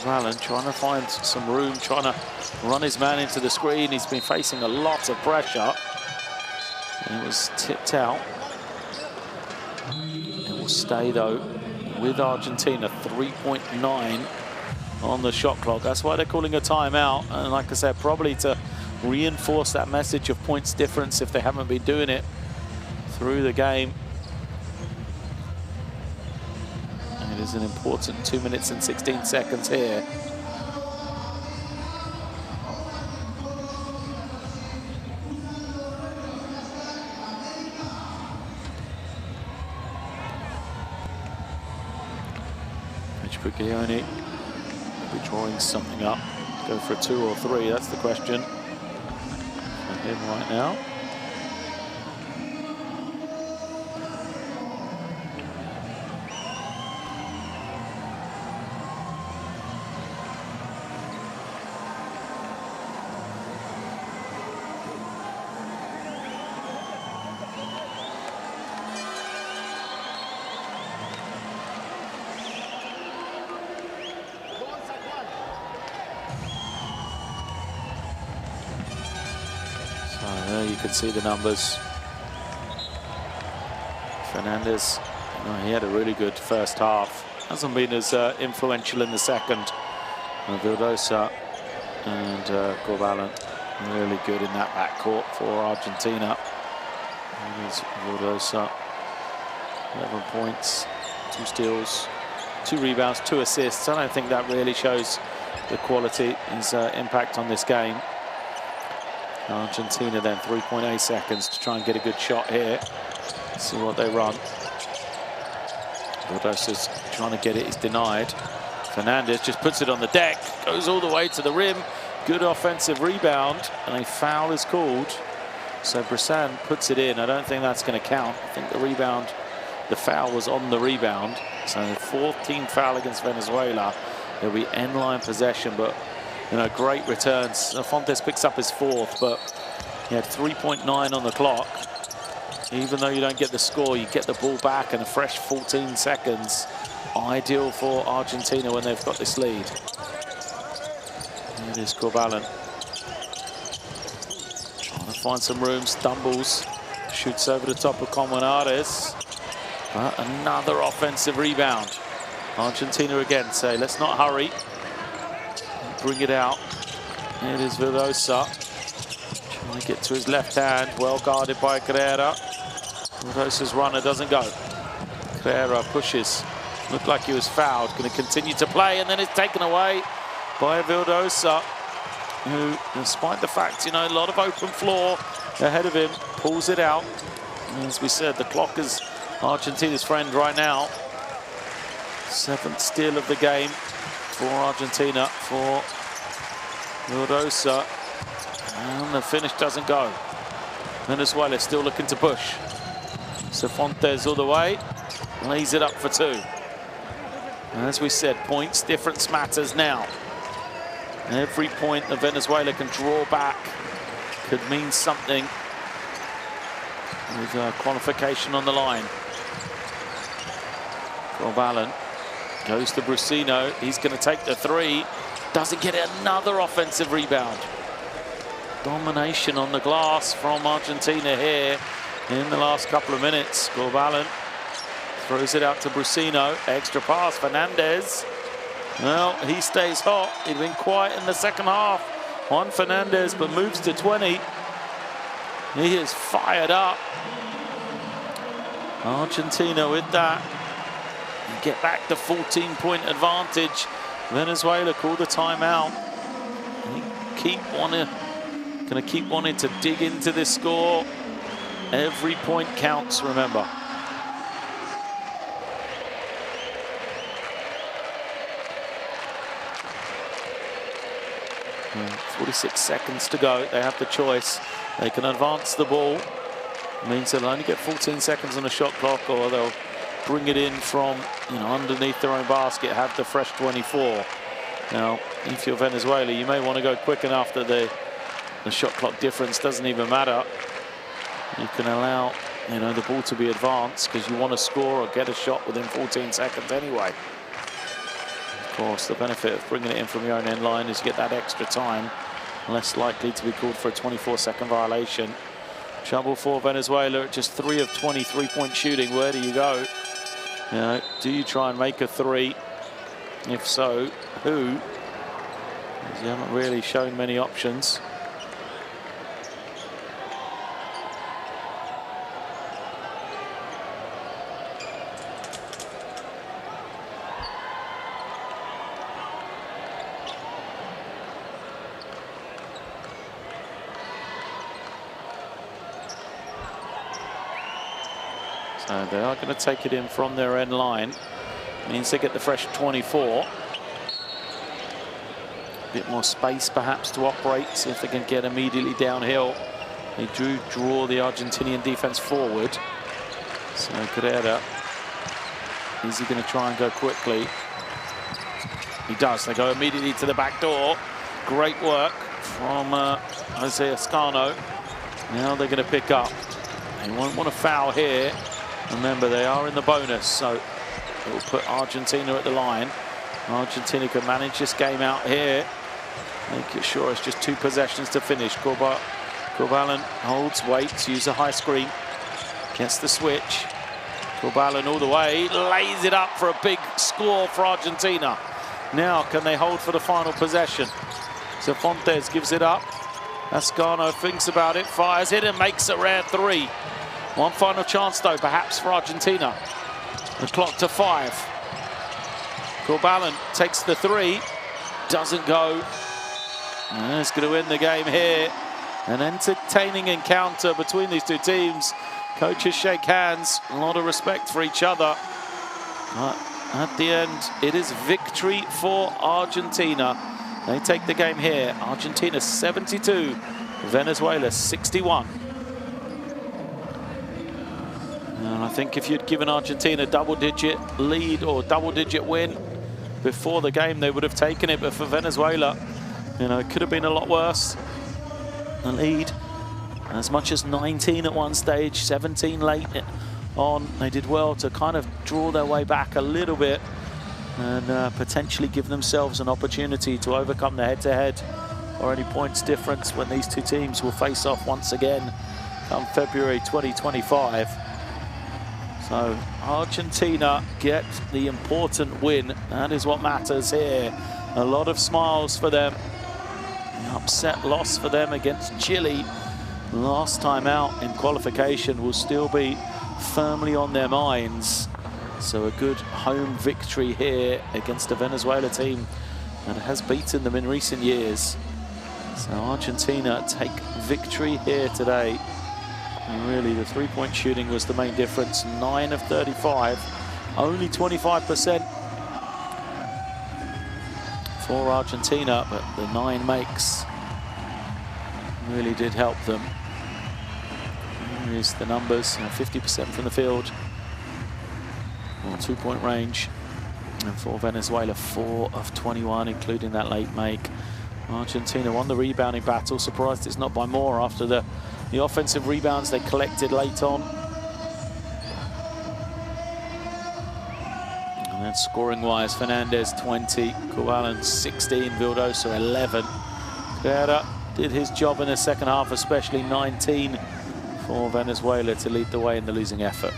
Allen trying to find some room, trying to run his man into the screen. He's been facing a lot of pressure. And it was tipped out. It will stay, though, with Argentina. 3.9 on the shot clock. That's why they're calling a timeout. And like I said, probably to reinforce that message of points difference if they haven't been doing it through the game. It is an important 2 minutes and 16 seconds here. Mitch Buglioni will be drawing something up. Go for a 2 or 3, that's the question for him right now. You can see the numbers. Fernandez, he had a really good first half. Hasn't been as influential in the second. Vildosa and Corvalent really good in that backcourt for Argentina. There's Vildosa, 11 points, 2 steals, 2 rebounds, 2 assists. I don't think that really shows the quality, his impact on this game. Argentina then 3.8 seconds to try and get a good shot here. See what they run. Vildosa's trying to get it, he's denied. Fernandez just puts it on the deck, goes all the way to the rim. Good offensive rebound, and a foul is called. So Bressan puts it in. I don't think that's going to count. I think the foul was on the rebound. So the 14th foul against Venezuela. It'll be end-line possession, but you know, great returns. Fontes picks up his 4th, but he had 3.9 on the clock. Even though you don't get the score, you get the ball back and a fresh 14 seconds. Ideal for Argentina when they've got this lead. It is Corvalent. Trying to find some room, stumbles, shoots over the top of Colmenares. But another offensive rebound. Argentina again say, let's not hurry. Bring it out. It is Vildosa. Trying to get to his left hand. Well guarded by Carrera. Vildosa's runner doesn't go. Carrera pushes. Looked like he was fouled. Going to continue to play, and then it's taken away by Vildosa, who, despite the fact, you know, a lot of open floor ahead of him, pulls it out. And as we said, the clock is Argentina's friend right now. 7th steal of the game for Argentina, for Vildosa. And the finish doesn't go. Venezuela still looking to push. Cifuentes all the way, lays it up for 2. And as we said, points difference matters now. Every point that Venezuela can draw back could mean something with qualification on the line. Corbalán goes to Brusino. He's going to take the 3. Doesn't get another offensive rebound. Domination on the glass from Argentina here in the last couple of minutes. Corbalán throws it out to Brusino. Extra pass, Fernandez. Well, he stays hot. He'd been quiet in the second half. Juan Fernandez, but moves to 20. He is fired up. Argentina with that. And get back the 14-point advantage. Venezuela call the timeout. Gonna keep wanting to dig into this score. Every point counts, remember. 46 seconds to go. They have the choice. They can advance the ball. It means they'll only get 14 seconds on the shot clock, or they'll bring it in from, you know, underneath their own basket, have the fresh 24. Now, if you're Venezuela, you may want to go quick enough that the shot clock difference doesn't even matter. You can allow, you know, the ball to be advanced because you want to score or get a shot within 14 seconds anyway. Of course, the benefit of bringing it in from your own end line is you get that extra time. Less likely to be called for a 24-second violation. Trouble for Venezuela at just 3 of 20 3-point shooting. Where do you go? You know, do you try and make a 3? If so, who? Because you haven't really shown many options. So they are going to take it in from their end line. Means they get the fresh 24. A bit more space perhaps to operate, see if they can get immediately downhill. They do draw the Argentinian defense forward. So Carrera, is he going to try and go quickly? He does. They go immediately to the back door. Great work from Jose Escano. Now they're going to pick up. They won't want to foul here. Remember, they are in the bonus, so it will put Argentina at the line. Argentina can manage this game out here. Make it sure it's just 2 possessions to finish. Corbalán holds, waits, use a high screen. Gets the switch. Corbalán all the way, lays it up for a big score for Argentina. Now, can they hold for the final possession? Cifuentes gives it up. Escano thinks about it, fires it, and makes a rare 3. One final chance, though, perhaps for Argentina. The clock to 5. Corbalán takes the 3. Doesn't go. And it's going to win the game here. An entertaining encounter between these two teams. Coaches shake hands. A lot of respect for each other. But at the end, it is victory for Argentina. They take the game here. Argentina 72. Venezuela 61. And I think if you'd given Argentina a double-digit lead or double-digit win before the game, they would have taken it. But for Venezuela, you know, it could have been a lot worse. The lead as much as 19 at one stage, 17 late on. They did well to kind of draw their way back a little bit and potentially give themselves an opportunity to overcome the head-to-head or any points difference when these two teams will face off once again come February 2025. So Argentina get the important win. That is what matters here. A lot of smiles for them. The upset loss for them against Chile last time out in qualification will still be firmly on their minds. So a good home victory here against a Venezuela team that has beaten them in recent years. So Argentina take victory here today. And really the three-point shooting was the main difference. 9 of 35, only 25% for Argentina, but the 9 makes really did help them. Here's the numbers, 50% from the field, or 2-point range. And for Venezuela, 4 of 21, including that late make. Argentina won the rebounding battle. Surprised it's not by more after the offensive rebounds they collected late on. And then scoring-wise, Fernandez 20, Corbalán 16, Vildosa 11. Guerra did his job in the second half, especially 19 for Venezuela to lead the way in the losing effort.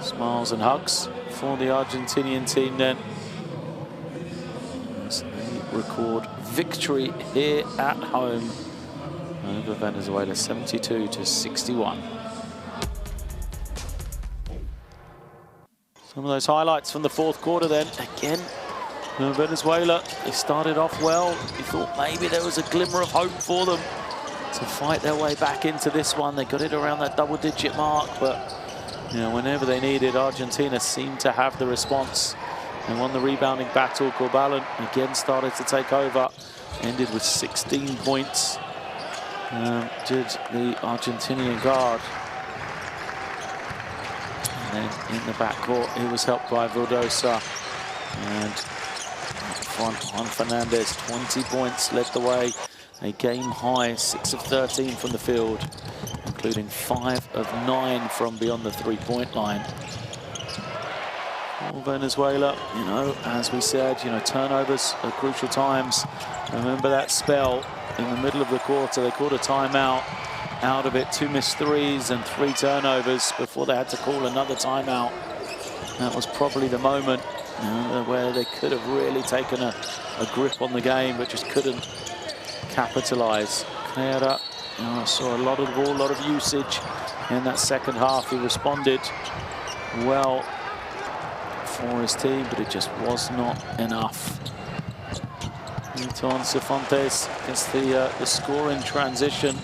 Smiles and hugs for the Argentinian team then, as they record victory here at home over Venezuela, 72-61. Some of those highlights from the fourth quarter then. Again, Venezuela, they started off well. You thought maybe there was a glimmer of hope for them to fight their way back into this one. They got it around that double-digit mark, but you know, whenever they needed, Argentina seemed to have the response and won the rebounding battle. Corbalán again started to take over, ended with 16 points. Did the Argentinian guard. And then in the backcourt, he was helped by Vildosa. And up front, Juan Fernandez, 20 points, led the way. A game high, 6 of 13 from the field, including 5 of 9 from beyond the three-point line. For Venezuela, you know, as we said, you know, turnovers at crucial times. Remember that spell in the middle of the quarter, they called a timeout. Out of it, 2 missed threes and 3 turnovers before they had to call another timeout. That was probably the moment, you know, where they could have really taken a grip on the game, but just couldn't capitalize. Guerra, you know, saw a lot of the ball, a lot of usage in that second half. He responded well for his team, but it just was not enough. Newton Cifuentes gets the scoring transition.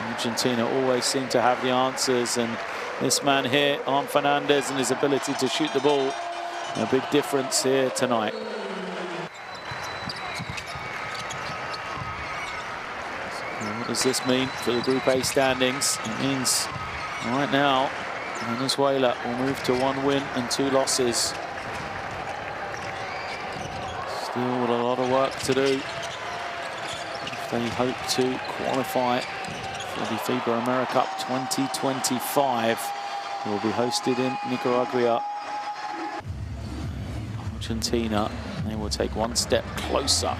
Argentina always seem to have the answers, and this man here, Juan Fernandez, and his ability to shoot the ball, a big difference here tonight. What does this mean for the Group A standings? It means right now Venezuela will move to 1 win and 2 losses. Still with a lot of work to do if they hope to qualify for the FIBA AmeriCup 2025. It will be hosted in Nicaragua. Argentina, they will take 1 step closer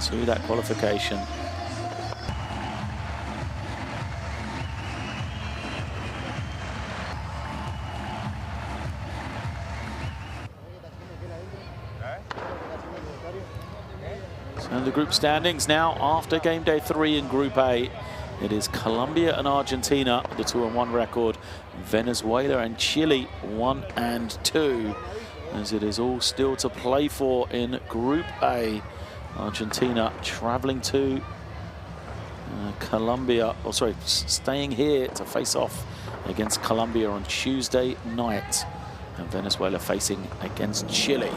to that qualification. And the group standings now after game day 3 in Group A. It is Colombia and Argentina, the 2-1 record. Venezuela and Chile, 1 and 2. As it is all still to play for in Group A. Argentina traveling to Colombia, or sorry, staying here to face off against Colombia on Tuesday night. And Venezuela facing against Chile.